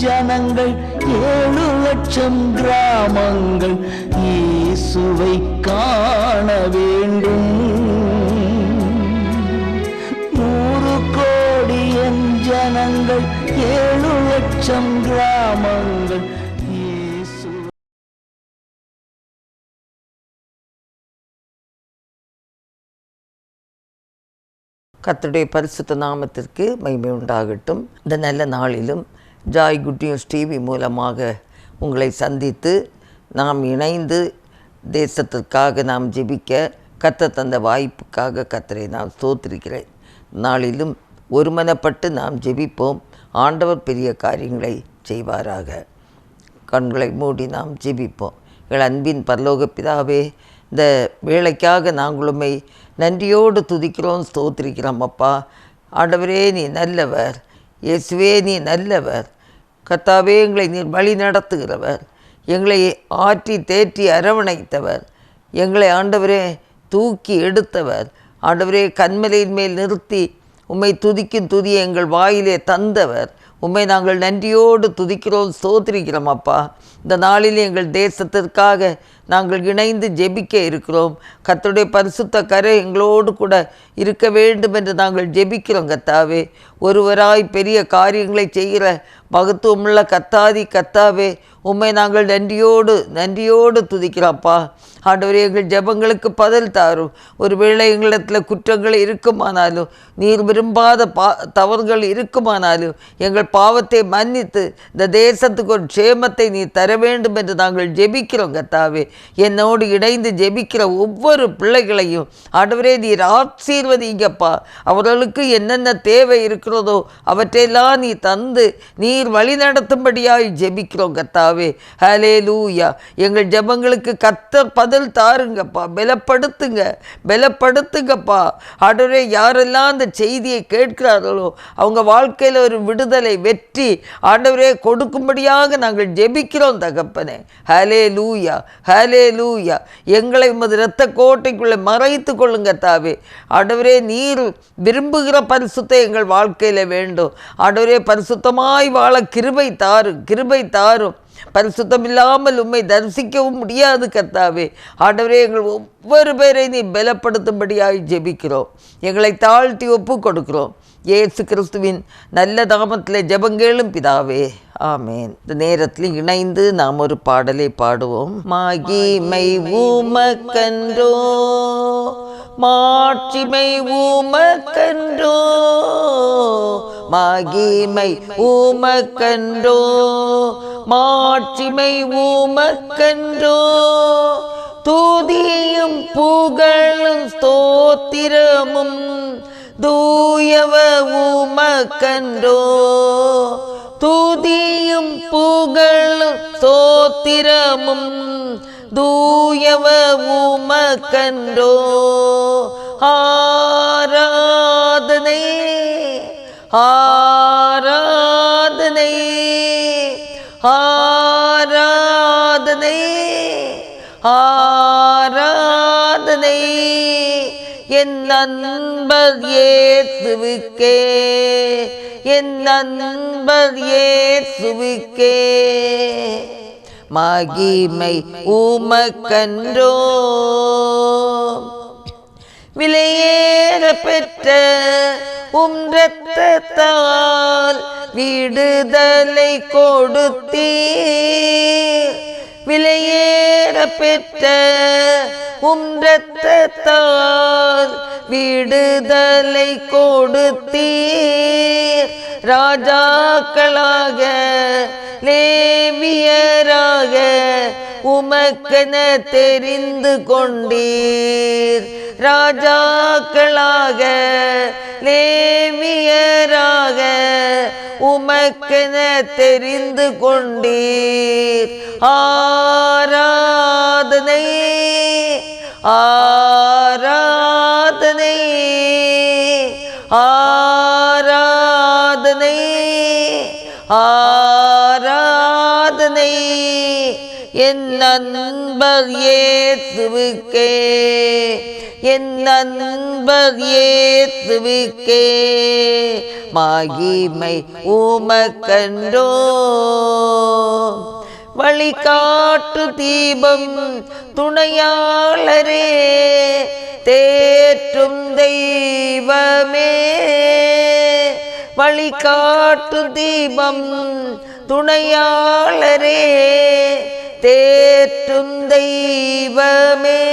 ஜனங்கள் 7,00,000 கிராமங்கள் இயேசுவை காண வேண்டும். 100 கோடி ஜனங்கள் 7,00,000 கிராமங்கள் இயேசு. கர்த்தருடைய பரிசுத்த நாமத்திற்கு மகிமை உண்டாகட்டும். இந்த நல்ல நாளிலும் ஜாய் குட் நியூஸ் டிவி மூலமாக உங்களை சந்தித்து நாம் இணைந்து தேசத்திற்காக நாம் ஜெபிக்க கர்த்தர் தந்த வாய்ப்புக்காக கர்த்தரை நான் ஸ்தோத்திரிக்கிறேன். நாளிலும் ஒருமனப்பட்டு நாம் ஜெபிப்போம். ஆண்டவர் பெரிய காரியங்களை செய்வாராக. கண்களை மூடி நாம் ஜெபிப்போம். எங்கள் அன்பின் பரலோக பிதாவே, இந்த வேலைக்காக நாங்களுமே நன்றியோடு துதிக்கிறோம், ஸ்தோத்திரிக்கிறோம். அப்பா ஆண்டவரே, நீ நல்லவர். இயேசுவே, நீ நல்லவர். கர்த்தாவே, எங்களை நீர் வழி நடத்துகிறவர். எங்களை ஆற்றி தேற்றி அரவணைத்தவர். எங்களை ஆண்டவரே தூக்கி எடுத்தவர். ஆண்டவரே, கன்மலையின் மேல் நிறுத்தி உம்மை துதிக்கும் துதியை எங்கள் வாயிலே தந்தவர். உம்மை நாங்கள் நன்றியோடு துதிக்கிறோம், ஸ்தோத்திரிக்கிறோம். அப்பா, இந்த நாளில் எங்கள் தேசத்திற்காக நாங்கள் இணைந்து ஜெபிக்க இருக்கிறோம். கர்த்தருடைய பரிசுத்த கரை எங்களோடு கூட இருக்க வேண்டும் என்று நாங்கள் ஜெபிக்கிறோம். கர்த்தாவே, ஒருவராய் பெரிய காரியங்களை செய்கிற மகத்துவமுள்ள கர்த்தாவே, உம்மை நாங்கள் நன்றியோடு துதிக்கிறோம்ப்பா. ஆண்டவரே, எங்கள் ஜெபங்களுக்கு பதில் தாரும். ஒருவேளை எங்களிடத்தில் குற்றங்கள் இருக்குமானாலும், நீர் விரும்பாத தவறுகள் இருக்குமானாலும் எங்கள் பாவத்தை மன்னித்து இந்த தேசத்துக்கு ஒரு க்ஷேமத்தை நீ தர வேண்டும் என்று நாங்கள் ஜெபிக்கிறோம். கர்த்தாவே, என்னோடு இணைந்து ஜெபிக்கிற ஒவ்வொரு பிள்ளைகளையும் ஆண்டவரே நீர் ஆசீர்வதிங்கப்பா. அவர்களுக்கு என்னென்ன தேவை இருக்கிறதோ அவற்றையெல்லாம் நீ தந்து நீர் வழி நடத்தும்படியாய் ஜெபிக்கிறோம். கர்த்தாவே, ஹல்லேலூயா. எங்கள் ஜெபங்களுக்கு கர்த்தர் பதில் தாருங்கப்பா. பலப்படுத்துங்கப்பா. ஆண்டவரே, யாரெல்லாம் அந்த செய்தியை கேட்கிறார்களோ அவங்க வாழ்க்கையில் ஒரு விடுதலை, வெற்றி ஆண்டவரே கொடுக்கும்படியாக நாங்கள் ஜெபிக்கிறோம் தகப்பனே. ஹல்லேலூயா, ஹல்லேலூயா. எங்களை உமது இரத்த கோட்டைக்குள்ளே மறைத்து கொள்ளுங்க தாவே. ஆண்டவரே, நீர் விரும்புகிற பரிசுத்தை எங்கள் வாழ்க்கையில் வேண்டும். ஆண்டவரே, பரிசுத்தமாய் வாழ கிருபை தாரும். பரிசுத்தம் இல்லாமல் உம்மை தரிசிக்கவும் முடியாது கர்த்தாவே. ஆண்டவரே, எங்கள் ஒவ்வொரு பேரை நீ பலப்படுத்தும்படியாய் ஜெபிக்கிறோம். எங்களை தாழ்த்தி ஒப்பு கொடுக்கிறோம். இயேசு கிறிஸ்துவின் நல்ல நாமத்தில் ஜெபங்கேளும் பிதாவே, ஆமேன். இந்த நேரத்தில் இணைந்து நாம் ஒரு பாடலை பாடுவோம். மகிமை உமக்கன்றோ, மாட்சிமை உமக்கன்றோ, மகிமை உமக்கன்றோ, மாட்சிமை உமக்கன்றோ, துதியும் புகழும் ஸ்தோத்திரமும் தூயவ உமக்கன்றோ, துதியும் புகழும் ஸ்தோத்திரமும் தூயவ உமக்கன்றோ, ஆராதனை ஆராதனை ஆராதனை ஆராதனை என் நண்பர் இயேசுவுக்கே, என் நண்பர் இயேசுவுக்கே, மகிமை உமக்கன்றோ. விலையேற பெற்ற இரத்தத்தால் விடுதலை கொடுத்தீர், விலையேற பெற்ற இரத்தத்தால் விடுதலை கொடுத்தீர். ராஜாக்களாக லேவியராக உமக்கென தெரிந்து கொண்டீர். ராஜாக்களாக லேவியராக உமக்கென தெரிந்து கொண்டீர். ஆராதனை ஆராதனை ஆராதனை ஆராதனை என் நண்பர் இயேசுவுக்கே, என் நண்பர் இயேசுவுக்கே மகிமை உமக்கன்றோ. வழிகாட்டு தீபம் துணையாளரே, தேற்றும் தெய்வமே. வழிகாட்டு தீபம் துணையாளரே, தேற்றும் தெய்வமே.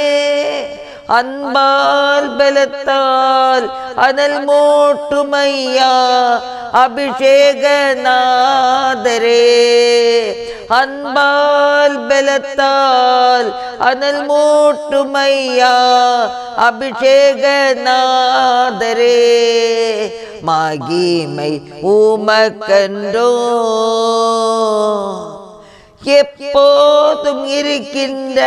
அன்பால் பலத்தால் அனல் மூட்டுமையா அபிஷேகநாதரே. அன்பால் பலத்தால் அனல் மூட்டுமையா அபிஷேகநாதரே மகிமை உமக்கன்றோ. எப்போதும் இருக்கின்ற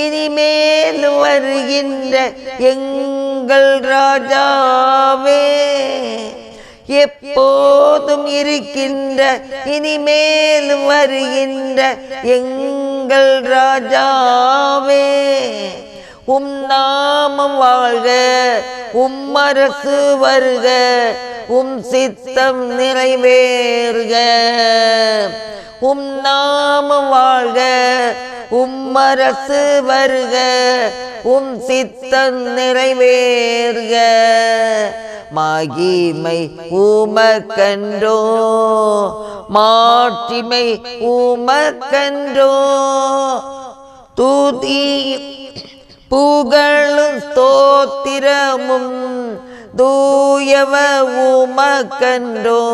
இனிமேல் வருகின்ற எங்கள் ராஜாவே, எப்போதும் இருக்கின்ற இனிமேல் வருகின்ற எங்கள் ராஜாவே. உம் நாமம் வாழ்க, உம் அரசு வருக, உம் சித்தம் நிறைவேறுக. உம் நாமம் வாழ்க, உம் அரசு வருக, உம் சித்தம் நிறைவேறுக. மகிமை உமக்கன்றோ, மாட்சிமை உமக்கன்றோ. துதி புகழும் ஸ்தோத்திரமும் தூயவ உமக்கன்றோ.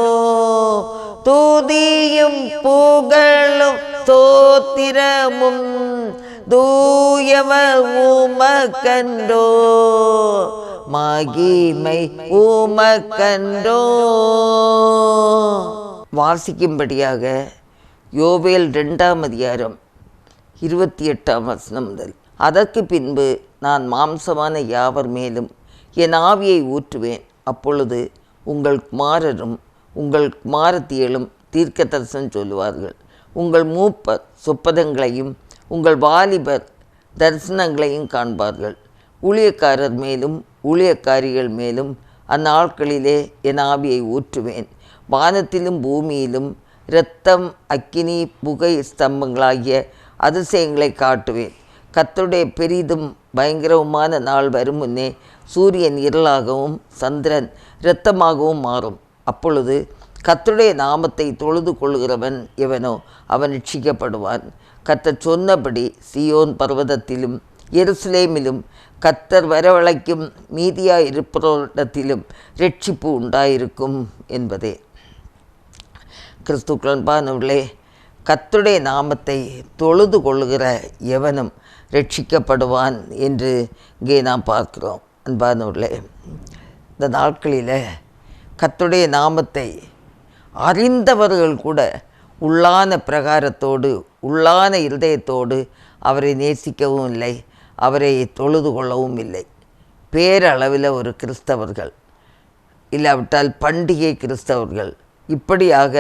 துதியும் புகழும் ஸ்தோத்திரமும் தூயவ உமக்கன்றோ. மகிமை உமக்கன்றோ. வாசிக்கும்படியாக யோவேல் 2ஆம் அதிகாரம் 28ஆம் வசனம் முதல். அதற்கு பின்பு நான் மாம்சமான யாவர் மேலும் என் ஆவியை ஊற்றுவேன். அப்பொழுது உங்கள் குமாரரும் உங்கள் குமாரத்தியலும் தீர்க்க தரிசனம் சொல்லுவார்கள். உங்கள் மூப்பர் சொப்பதங்களையும் உங்கள் வாலிபர் தரிசனங்களையும் காண்பார்கள். ஊழியக்காரர் மேலும் ஊழியக்காரிகள் மேலும் அந்நாட்களிலே என் ஆவியை ஊற்றுவேன். வானத்திலும் பூமியிலும் இரத்தம், அக்கினி, புகை ஸ்தம்பங்களாகிய அதிசயங்களை காட்டுவேன். கர்த்தருடைய பெரிதும் பயங்கரவுமான நாள் வரும் முன்னே சூரியன் இருளாகவும் சந்திரன் இரத்தமாகவும் மாறும். அப்பொழுது கர்த்தருடைய நாமத்தை தொழுது கொள்கிறவன் எவனோ அவன் ரட்சிக்கப்படுவான். கர்த்தர் சொன்னபடி சீயோன் பர்வதத்திலும் எருசலேமிலும் கர்த்தர் வரவழைக்கும் மீதியாய் இருப்பவரிடத்திலும் ரட்சிப்பு உண்டாயிருக்கும் என்பதே. கிறிஸ்துக்கள் அன்பானவர்களே, கர்த்தருடைய நாமத்தை தொழுது கொள்ளுகிற எவனும் ரட்சிக்கப்படுவான் என்று இங்கே நாம் பார்க்கிறோம். அன்பானவர்களே, இந்த நாட்களில் கர்த்தருடைய நாமத்தை அறிந்தவர்கள் கூட உள்ளான பிரகாரத்தோடு உள்ளான இருதயத்தோடு அவரை நேசிக்கவும் இல்லை, அவரை தொழுது கொள்ளவும் இல்லை. பேரளவில் ஒரு கிறிஸ்தவர்கள், இல்லாவிட்டால் பண்டிகை கிறிஸ்தவர்கள், இப்படியாக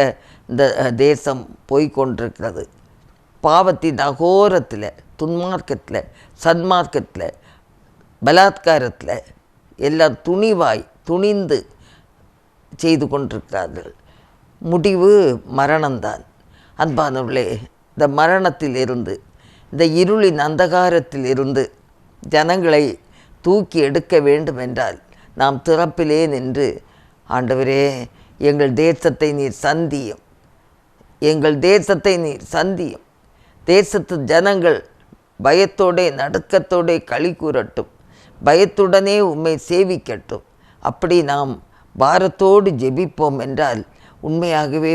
இந்த தேசம் போய்கொண்டிருக்கிறது. பாவத்தின் அகோரத்தில், துன்மார்க்கத்தில், சன்மார்க்கத்தில், பலாத்காரத்தில் எல்லாம் துணிந்து செய்து கொண்டிருக்கிறார்கள். முடிவு மரணம்தான். அன்பானவர்களே, இந்த மரணத்திலிருந்து, இந்த இருளின் அந்தகாரத்திலிருந்து ஜனங்களை தூக்கி எடுக்க வேண்டும் என்றால் நாம் திறப்பிலே நின்று, ஆண்டவரே எங்கள் தேசத்தை நீர் சந்தியும், எங்கள் தேசத்தை நீர் சந்தியும், தேசத்து ஜனங்கள் பயத்தோடே நடுக்கத்தோடே களி கூறட்டும், பயத்துடனே உம்மை சேவிக்கட்டும். அப்படி நாம் பாரத்தோடு ஜெபிப்போம் என்றால் உண்மையாகவே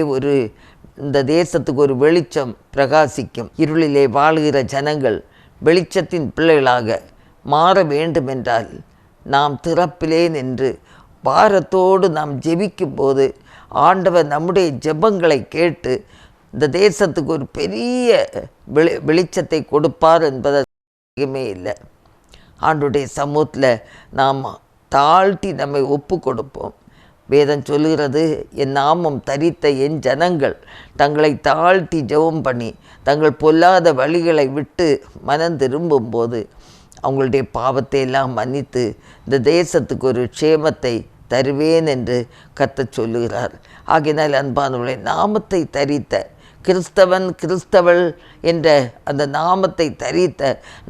இந்த தேசத்துக்கு ஒரு வெளிச்சம் பிரகாசிக்கும். இருளிலே வாழுகிற ஜனங்கள் வெளிச்சத்தின் பிள்ளைகளாக மாற வேண்டுமென்றால் நாம் திறப்பிலே நின்று பாரத்தோடு நாம் ஜெபிக்கும் போது ஆண்டவர் நம்முடைய ஜெபங்களை கேட்டு இந்த தேசத்துக்கு ஒரு பெரிய வெளிச்சத்தை கொடுப்பார் என்பது அதிகமே இல்லை. ஆண்டுடைய சமூகத்தில் நாம் தாழ்த்தி நம்மை ஒப்பு கொடுப்போம். வேதம் சொல்லுகிறது, என் நாமம் தரித்த என் ஜனங்கள் தங்களை தாழ்த்தி ஜெபம் பண்ணி தங்கள் பொல்லாத வழிகளை விட்டு மனம் திரும்பும்போது அவங்களுடைய பாவத்தை எல்லாம் மன்னித்து இந்த தேசத்துக்கு ஒரு க்ஷேமத்தை தருவேன் என்று கர்த்தர் சொல்லுகிறார். ஆகையினால் அன்பானவர்களே, நாமத்தை தரித்த கிறிஸ்தவன் கிறிஸ்தவள் என்ற அந்த நாமத்தை தரித்த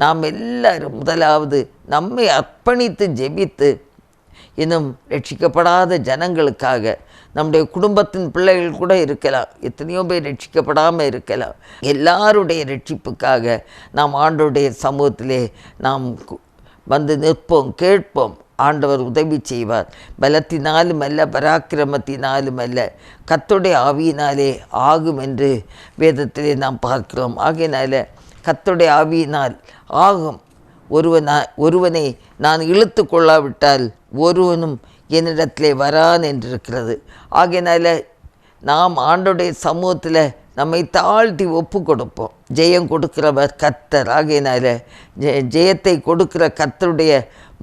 நாம் எல்லாரும் முதலாவது நம்மை அர்ப்பணித்து ஜெபித்து இன்னும் ரட்சிக்கப்படாத ஜனங்களுக்காக, நம்முடைய குடும்பத்தின் பிள்ளைகள் கூட இருக்கலாம், எத்தனையோ பேர் ரட்சிக்கப்படாமல் இருக்கலாம், எல்லாருடைய ரட்சிப்புக்காக நாம் ஆண்டவருடைய சமூகத்திலே நாம் வந்து நிற்போம், கேட்போம். ஆண்டவர் உதவி செய்வார். பலத்தினாலும் அல்ல, பராக்கிரமத்தினாலும் அல்ல, கர்த்தருடைய ஆவியினாலே ஆகும் என்று வேதத்திலே நாம் பார்க்கிறோம். ஆகையினால கர்த்தருடைய ஆவியினால் ஆகும். ஒருவனை நான் இழுத்து கொள்ளாவிட்டால் ஒருவனும் என்னிடத்திலே வரான் என்றிருக்கிறது. ஆகையினால நாம் ஆண்டவருடைய சமூகத்தில் நம்மை தாழ்த்தி ஒப்பு கொடுப்போம். ஜெயம் கொடுக்கிறவர் கர்த்தர். ஆகையினால ஜெயத்தை கொடுக்கிற கர்த்தருடைய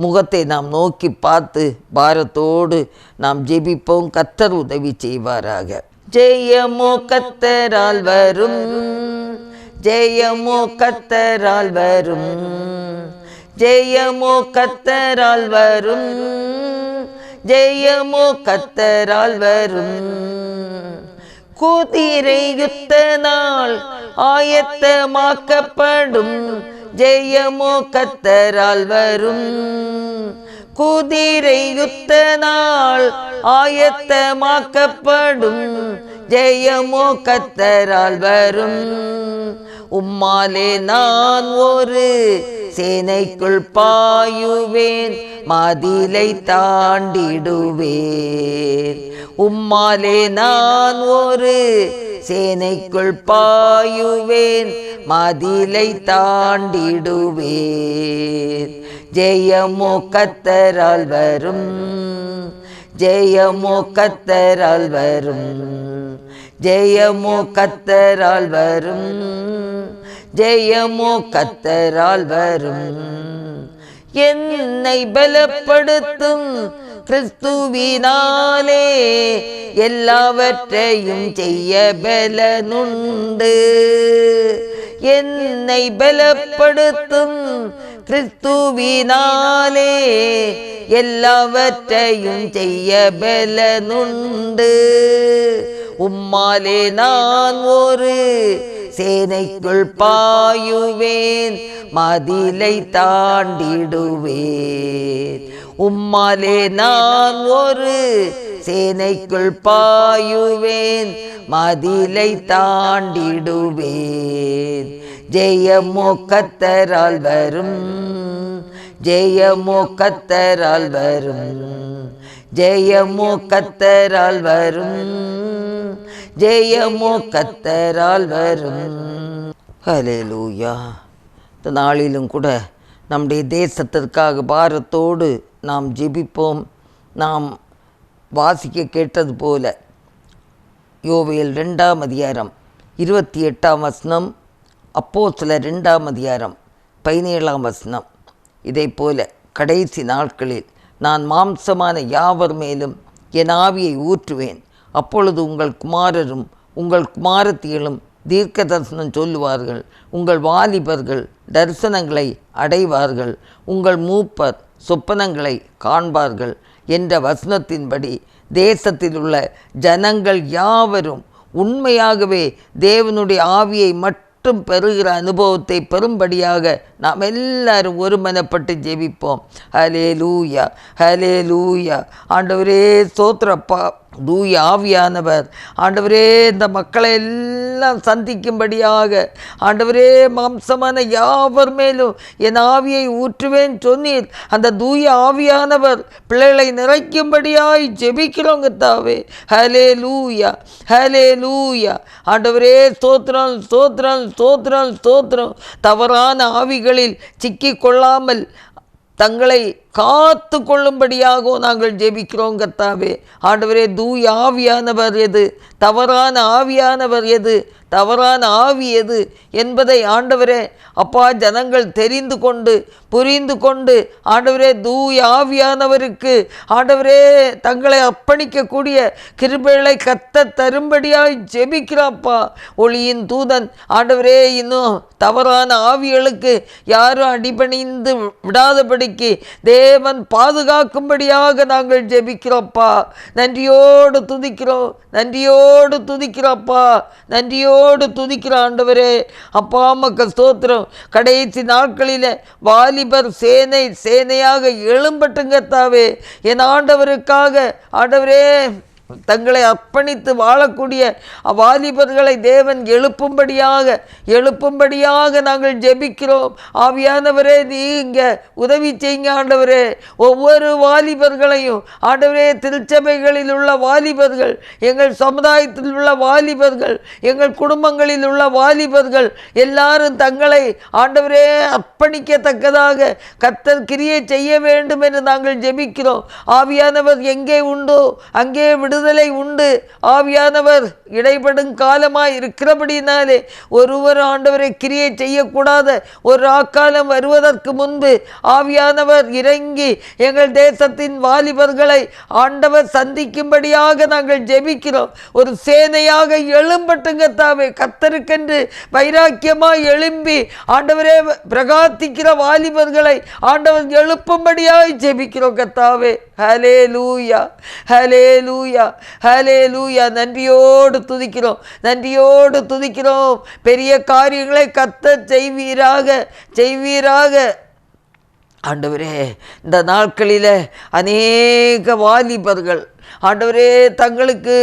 முகத்தை நாம் நோக்கி பார்த்து பாரத்தோடு நாம் ஜெபிப்போம். கர்த்தர் உதவி செய்வாராக. ஜெயமோ கர்த்தரால் வரும், ஜெயமோ கர்த்தரால் வரும், ஜெயமோ கர்த்தரால் வரும், ஜெயமோ கர்த்தரால் வரும். குதிரை யுத்த நாள் ஆயத்தமாக்கப்படும், ஜெயமோ கர்த்தரால் வரும். குதிரை யுத்த நாள் ஆயத்தமாக்கப்படும், ஜெயமோ கர்த்தரால் வரும். உம்மாலே நான் ஒரு சேனைக்குள் பாயுவேன், மதிலை தாண்டிடுவேன். உம்மாலே நான் ஒரு சேனைக்குள் பாயுவேன், மதிலை தாண்டிடுவேன். ஜெயமோ கர்த்தரால் வரும், ஜெயமோ கர்த்தரால் வரும், ஜெயமோ கர்த்தரால் வரும், ஜெயமோ கர்த்தரால் வரும். என்னை பலப்படுத்தும் கிறிஸ்துவினாலே எல்லாவற்றையும் செய்ய பலனுண்டு. என்னை பலப்படுத்தும் கிறிஸ்துவினாலே எல்லாவற்றையும் செய்ய பலனுண்டு. உம்மாலே நான் ஒரு சேனைக்குள் பாயுவேன், மதிலை தாண்டிடுவேன். உம்மாலே நான் ஒரு சேனைக்குள் பாயுவேன், மதிலை தாண்டிடுவேன். ஜெயமோ கர்த்தரால் வரும், ஜெயமோ கர்த்தரால் வரும், ஜெயமோ கர்த்தரால் வரும், ஜெயமோ கர்த்தரால் வரும். ஹல்லேலூயா. இந்த நாளிலும் கூட நம்முடைய தேசத்திற்காக பாரத்தோடு நாம் ஜெபிப்போம். நாம் வாசிக்க கேட்டது போல யோவேல் 2ஆம் அதிகாரம் 28ஆம் வசனம், அப்போஸ்தலர் 2ஆம் அதிகாரம் 17ஆம் வசனம். இதே போல கடைசி நாட்களில் நான் மாம்சமான யாவர் மேலும் என் ஆவியை ஊற்றுவேன், அப்பொழுது உங்கள் குமாரரும் உங்கள் குமாரத்திகளும் தீர்க்க தரிசனம் சொல்லுவார்கள், உங்கள் வாலிபர்கள் தரிசனங்களை அடைவார்கள், உங்கள் மூப்பர் சொப்பனங்களை காண்பார்கள் என்ற வசனத்தின்படி தேசத்தில் உள்ள ஜனங்கள் யாவரும் உண்மையாகவே தேவனுடைய ஆவியை மட்டும் பெறுகிற அனுபவத்தை பெறும்படியாக நாம் எல்லாரும் ஒருமனப்பட்டு ஜெபிப்போம். ஹல்லேலூயா, ஹல்லேலூயா. ஆண்டவரே ஸ்தோத்திரப்பா. தூய ஆவியானவர் ஆண்டவரே இந்த மக்களை எல்லாம் சந்திக்கும்படியாக, ஆண்டவரே மாம்சமான யாவர் மேலும் என் ஆவியை ஊற்றுவேன் சொன்னீர். அந்த தூய ஆவியானவர் பிள்ளைகளை நிறைக்கும்படியாய் ஜெபிக்கிறோங்க தாவே. ஹல்லேலூயா, ஹல்லேலூயா. ஆண்டவரே ஸ்தோத்திரம், ஸ்தோத்திரம், ஸ்தோத்திரம், ஸ்தோத்திரம். தவறான ஆவிகளில் சிக்கிக்கொள்ளாமல் தங்களை காத்து கொள்ளும்படியாக நாங்கள் ஜெபிக்கிறோம் கர்த்தாவே. ஆண்டவரே, தூய ஆவியானவர் எது, தவறான ஆவியானவர் எது, தவறான ஆவி எது என்பதை ஆண்டவரே அப்பா ஜனங்கள் தெரிந்து கொண்டு புரிந்து கொண்டு ஆண்டவரே தூய ஆவியானவருக்கு ஆண்டவரே தங்களை அர்ப்பணிக்கக்கூடிய கிருபைகளை கத்த தரும்படியாய் ஜெபிக்கிறாப்பா. ஒளியின் தூதன் ஆண்டவரே இன்னும் தவறான ஆவிகளுக்கு யாரும் அடிபணிந்து விடாதபடிக்கு தேவன் பாதுகாக்கும்படியாக நாங்கள் ஜெபிக்கிறோப்பா. நன்றியோடு துதிக்கிறோம், நன்றியோடு துதிக்கிறோப்பா, நன்றியோடு துதிக்கிற ஆண்டவரே அப்பா மக்கள் ஸ்தோத்திரம். கடைசி நாட்களில் வாலிபர் சேனையாக எழும்பட்டுங்கத்தாவே. என் ஆண்டவருக்காக ஆண்டவரே தங்களை அர்ப்பணித்து வாழக்கூடிய வாலிபர்களை தேவன் எழுப்பும்படியாக நாங்கள் ஜெபிக்கிறோம். ஆவியானவரே, நீங்க உதவி செய்யுங்க ஆண்டவரே. ஒவ்வொரு வாலிபர்களையும் ஆண்டவரே, திருச்சபைகளில் உள்ள வாலிபர்கள், எங்கள் சமுதாயத்தில் உள்ள வாலிபர்கள், எங்கள் குடும்பங்களில் உள்ள வாலிபர்கள் எல்லாரும் தங்களை ஆண்டவரே அர்ப்பணிக்கத்தக்கதாக கர்த்தர் கிரியை செய்ய வேண்டும் என்று நாங்கள் ஜெபிக்கிறோம். ஆவியானவர் எங்கே உண்டோ அங்கே விடுதலை உண்டு. ஆவியானவர் இடைப்படும் காலமாய் இருக்கிறபடினாலே ஒருவர் ஆண்டவரை கிரியை செய்யக்கூடாத ஒரு ஆக்காலம் வருவதற்கு முன்பு ஆவியானவர் இறங்கி எங்கள் தேசத்தின் வாலிபர்களை ஆண்டவர் சந்திக்கும்படியாக நாங்கள் ஜெபிக்கிறோம். ஒரு சேனையாக எழும்பட்டுங்க தாவே. கர்த்தருக்கென்று வைராக்கியமாய் எழும்பி ஆண்டவரே பிரகாசிக்கிற வாலிபர்களை ஆண்டவர் எழுப்பும்படியாய் ஜெபிக்கிறோம் கர்த்தாவே. ஹல்லேலூயா, ஹல்லேலூயா, ஹல்லேலூயா. நன்றியோடு துதிக்கிறோம், நன்றியோடு துதிக்கிறோம். பெரிய காரியங்களை கர்த்தர் செய்வீராக ஆண்டவரே. இந்த நாட்களில் அநேக வாலிபர்கள் ஆண்டவரே தங்களுக்கு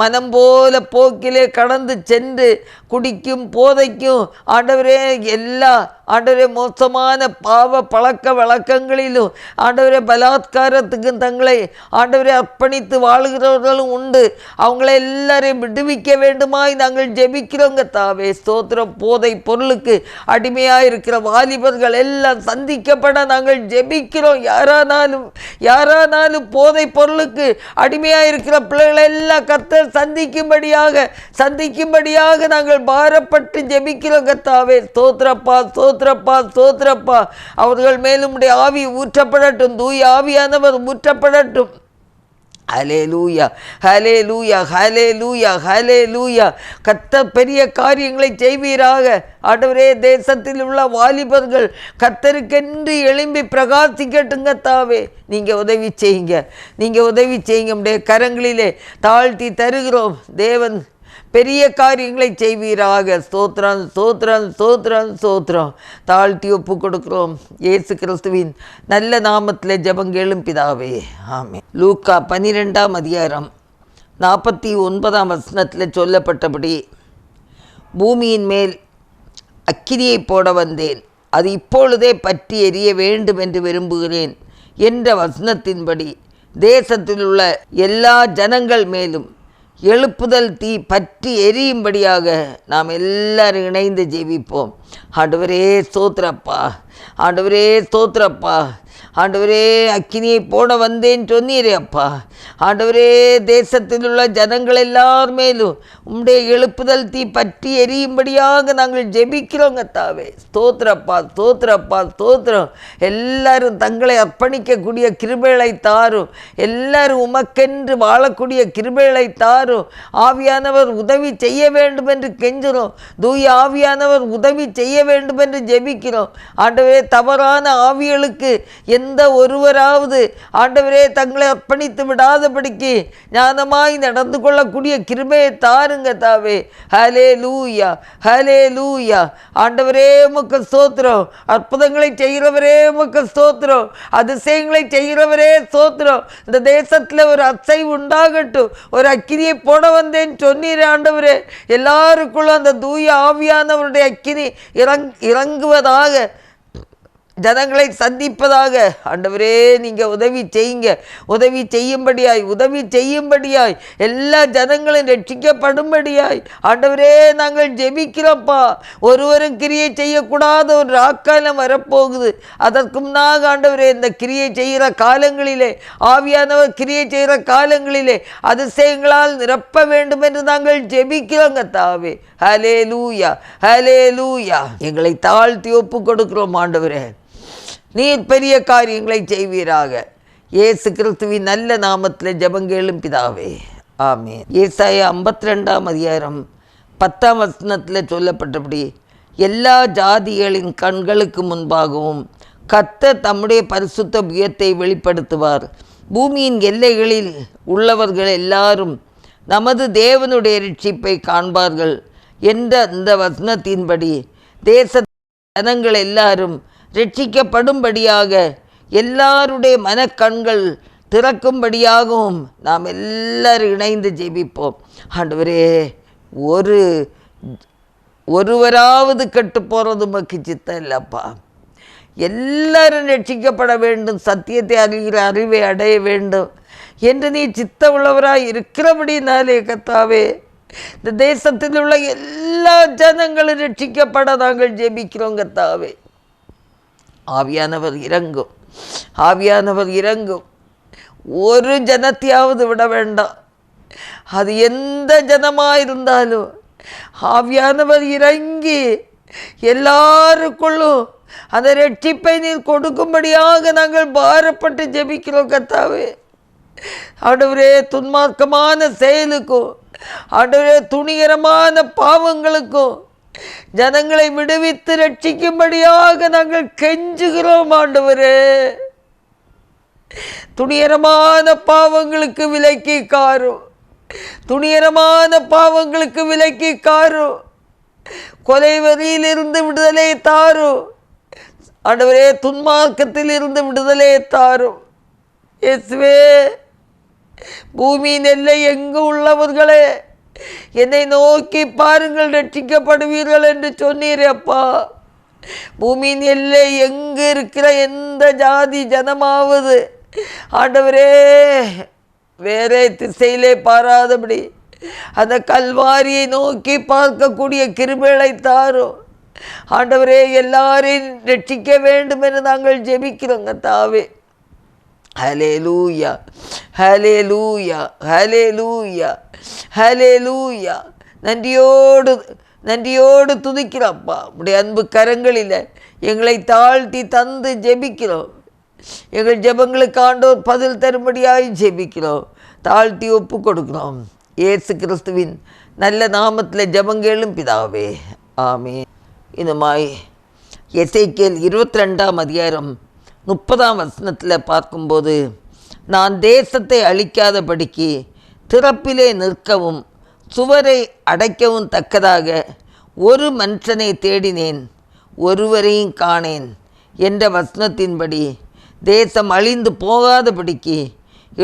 மனம் போல போக்கிலே கடந்து சென்று குடிக்கும் போதைக்கும் ஆண்டவரே எல்லா ஆண்டவரே மோசமான பாவ பழக்க வழக்கங்களிலும் ஆண்டவரே பலாத்காரத்துக்கும் தங்களை ஆண்டவரே அர்ப்பணித்து வாழ்கிறவர்களும் உண்டு. அவங்கள எல்லாரையும் விடுவிக்க வேண்டுமாய் நாங்கள் ஜெபிக்கிறோங்க தாவே. ஸ்தோத்திரம். போதை பொருளுக்கு அடிமையாக இருக்கிற வாலிபர்கள் எல்லாம் சந்திக்கப்பட நாங்கள் ஜெபிக்கிறோம். யாரானாலும் போதை பொருளுக்கு அடிமையாக இருக்கிற பிள்ளைகளை எல்லாம் கர்த்தர் சந்திக்கும்படியாக நாங்கள் பாரப்பட்டு ஜெபிக்கிறோம் கர்த்தாவே. ஸ்தோத்திரப்பா, ஸ்தோத்திரப்பா, ஸ்தோத்திரப்பா. அவர்கள் மேலும் ஆவி ஊற்றப்படட்டும், தூய ஆவியானவர் ஊற்றப்படட்டும். ஹல்லேலூயா, ஹல்லேலூயா, ஹல்லேலூயா, ஹல்லேலூயா. கர்த்தர் பெரிய காரியங்களை செய்வீராக ஆண்டவரே. தேசத்தில் உள்ள வாலிபர்கள் கர்த்தருக்கென்று எழும்பி பிரகாசிக்கட்டுங்க தாவே. நீங்கள் உதவி செய்யுங்க, நம்முடைய கரங்களிலே தாழ்த்தி தருகிறோம். தேவன் பெரிய காரியங்களை செய்வீராக. ஸ்தோத்திரம், ஸ்தோத்திரம், ஸ்தோத்திரம், ஸ்தோத்திரம். தாழ்த்தி ஒப்பு கொடுக்கிறோம் இயேசு கிறிஸ்துவின் நல்ல நாமத்தில் ஜெபங்கேளும் பிதாவே, ஆமென். லூக்கா 12ஆம் அதிகாரம் 49ஆம் வசனத்தில் சொல்லப்பட்டபடி பூமியின் மேல் அக்கினியை போட வந்தேன், அது இப்பொழுதே பற்றி எரிய வேண்டும் என்று விரும்புகிறேன் என்ற வசனத்தின்படி தேசத்தில் உள்ள எல்லா ஜனங்கள் மேலும் எழுப்புதல் தீ பற்றி எரியும்படியாக நாம் எல்லாரும் இணைந்து ஜெபிப்போம். ஆண்டவரே ஸ்தோத்திரப்பா, ஆண்டவரே ஸ்தோத்திரப்பா. ஆண்டவரே அக்கினியை போட வந்தேன் சொன்னீரே அப்பா. ஆண்டவரே தேசத்தில் உள்ள ஜனங்கள் எல்லார் மேலும் உம்முடைய எழுப்புதல் தீ பற்றி எரியும்படியாக நாங்கள் ஜெபிக்கிறோங்க தாவே. ஸ்தோத்திரப்பா, ஸ்தோத்திரப்பா, ஸ்தோத்திரம். எல்லாரும் தங்களை அர்ப்பணிக்கக்கூடிய கிருபைகளை தாரும். எல்லாரும் உமக்கென்று வாழக்கூடிய கிருபைகளை தாரும். ஆவியானவர் உதவி செய்ய வேண்டும் என்று கெஞ்சுறோம். தூய ஆவியானவர் உதவி செய்ய வேண்டும் என்று ஜெபிக்கிறோம். ஆண்டவரே தவறான ஆவிகளுக்கு எந்த ஒருவராவது ஆண்டவரே தங்களை அர்ப்பணித்து விடாதபடிக்கு ஞானமாய் நடந்து கொள்ளக்கூடிய கிருபையை தாருங்க தாவே. ஹல்லேலூயா, ஹல்லேலூயா. ஆண்டவரே உமக்கு ஸ்தோத்திரம். அற்புதங்களை செய்கிறவரே உமக்கு ஸ்தோத்திரம். அதிசயங்களை செய்கிறவரே ஸ்தோத்திரம். இந்த தேசத்தில் ஒரு அசைவு உண்டாகட்டும். ஒரு அக்கினியை போட வந்தேன் சொன்னீரே ஆண்டவரே. எல்லாருக்குள்ளும் அந்த தூய ஆவியானவருடைய அக்கினி இறங்குவதாக. ஜனங்களை சந்திப்பதாக. ஆண்டவரே, நீங்கள் உதவி செய்யுங்க. உதவி செய்யும்படியாய் எல்லா ஜனங்களும் ரட்சிக்கப்படும்படியாய் ஆண்டவரே நாங்கள் ஜெபிக்கிறோம்ப்பா. ஒருவரும் கிரியை செய்யக்கூடாத ஒரு ராக்காலம் வரப்போகுது. அதற்கு முன்னாக ஆண்டவரே, இந்த கிரியை செய்கிற காலங்களிலே, ஆவியானவர் கிரியை செய்கிற காலங்களிலே அதிசயங்களால் நிரப்ப வேண்டும் என்று நாங்கள் ஜெபிக்கிறோங்க தாவே. ஹல்லேலூயா, ஹல்லேலூயா. எங்களை தாழ்த்தி ஒப்பு கொடுக்கிறோம் ஆண்டவரே. நீர் பெரிய காரியங்களை செய்வீராக. இயேசு கிறிஸ்துவின் நல்ல நாமத்தில் ஜெபங்கேளும் பிதாவே, ஆமென். ஏசாயா 52:10 சொல்லப்பட்டபடி எல்லா ஜாதிகளின் கண்களுக்கு முன்பாகவும் கர்த்தர் தம்முடைய பரிசுத்த புயத்தை வெளிப்படுத்துவார். பூமியின் எல்லைகளில் உள்ளவர்கள் எல்லாரும் நமது தேவனுடைய ரட்சிப்பை காண்பார்கள் என்ற இந்த வசனத்தின்படி தேச ஜனங்கள் எல்லாரும் ரட்சிக்கப்படும்படியாக, எல்லாருடைய மனக்கண்கள் திறக்கும்படியாகவும் நாம் எல்லாரும் இணைந்து ஜெபிப்போம். ஆண்டவரே, ஒருவராவது கெட்டு போகிறது உமக்கு சித்தம் இல்லைப்பா. எல்லாரும் ரட்சிக்கப்பட வேண்டும், சத்தியத்தை அறிகிற அறிவை அடைய வேண்டும் என்று நீ சித்த உள்ளவராய் இருக்கிறபடினாலே கர்த்தாவே, இந்த தேசத்தில் உள்ள எல்லா ஜனங்களும் ரட்சிக்கப்பட நாங்கள் ஜெபிக்கிறோம் கர்த்தாவே. ஆவியானவர் இறங்கும். ஒரு ஜனத்தையாவது விட வேண்டாம். அது எந்த ஜனமாயிருந்தாலும் ஆவியானவர் இறங்கி எல்லாருக்குள்ளும் அந்த ரட்சிப்பை நீர் கொடுக்கும்படியாக நாங்கள் பாரப்பட்டு ஜெபிக்கிறோம் கர்த்தாவே. ஆண்டவரே, துன்மார்க்கமான செயலுக்கும் ஆண்டவரே துணிகரமான பாவங்களுக்கும் ஜனங்களை விடுவித்து ரட்சிக்கும்படியாக நாங்கள் கெஞ்சுகிறோம் ஆண்டவரே. துணிகரமான பாவங்களுக்கு விலக்கி காரும், கொலை வரியிலிருந்து விடுதலை தாரும் ஆண்டவரே. துன்மார்க்கத்தில் இருந்து விடுதலை தாரும் இயேசுவே. பூமியின் எல்லை எங்கு உள்ளவர்களே, என்னை நோக்கி பாருங்கள், ரட்சிக்கப்படுவீர்கள் என்று சொன்னீரே அப்பா. பூமியின் எல்லை எங்கு இருக்கிற எந்த ஜாதி ஜனமாவது ஆண்டவரே வேறே திசையிலே பாராதபடி அந்த கல்வாரியை நோக்கி பார்க்கக்கூடிய கிருபைகளை தாரும் ஆண்டவரே. எல்லாரையும் ரட்சிக்க வேண்டும் என்று நாங்கள் ஜெபிக்கிறோங்க தாவே. ஹல்லேலூயா, ஹல்லேலூயா, ஹல்லேலூயா, ஹல்லேலூயா. நன்றியோடு துதிக்கிறோம்ப்பா. உடைய அன்பு கரங்களில் எங்களை தாழ்த்தி தந்து ஜெபிக்கிறோம். எங்கள் ஜெபங்களுக்கு ஆண்டோர் பதில் தரும்படியாய் ஜெபிக்கிறோம், தாழ்த்தி ஒப்பு கொடுக்கிறோம். இயேசு கிறிஸ்துவின் நல்ல நாமத்தில் ஜெபங்கேளும் பிதாவே, ஆமென். இதுமாய் எசேக்கியேல் 22:30 பார்க்கும்போது, நான் தேசத்தை அழிக்காதபடிக்கு திறப்பிலே நிற்கவும் சுவரை அடைக்கவும் தக்கதாக ஒரு மனுஷனை தேடினேன், ஒருவரையும் காணேன் என்ற வசனத்தின்படி தேசம் அழிந்து போகாதபடிக்கு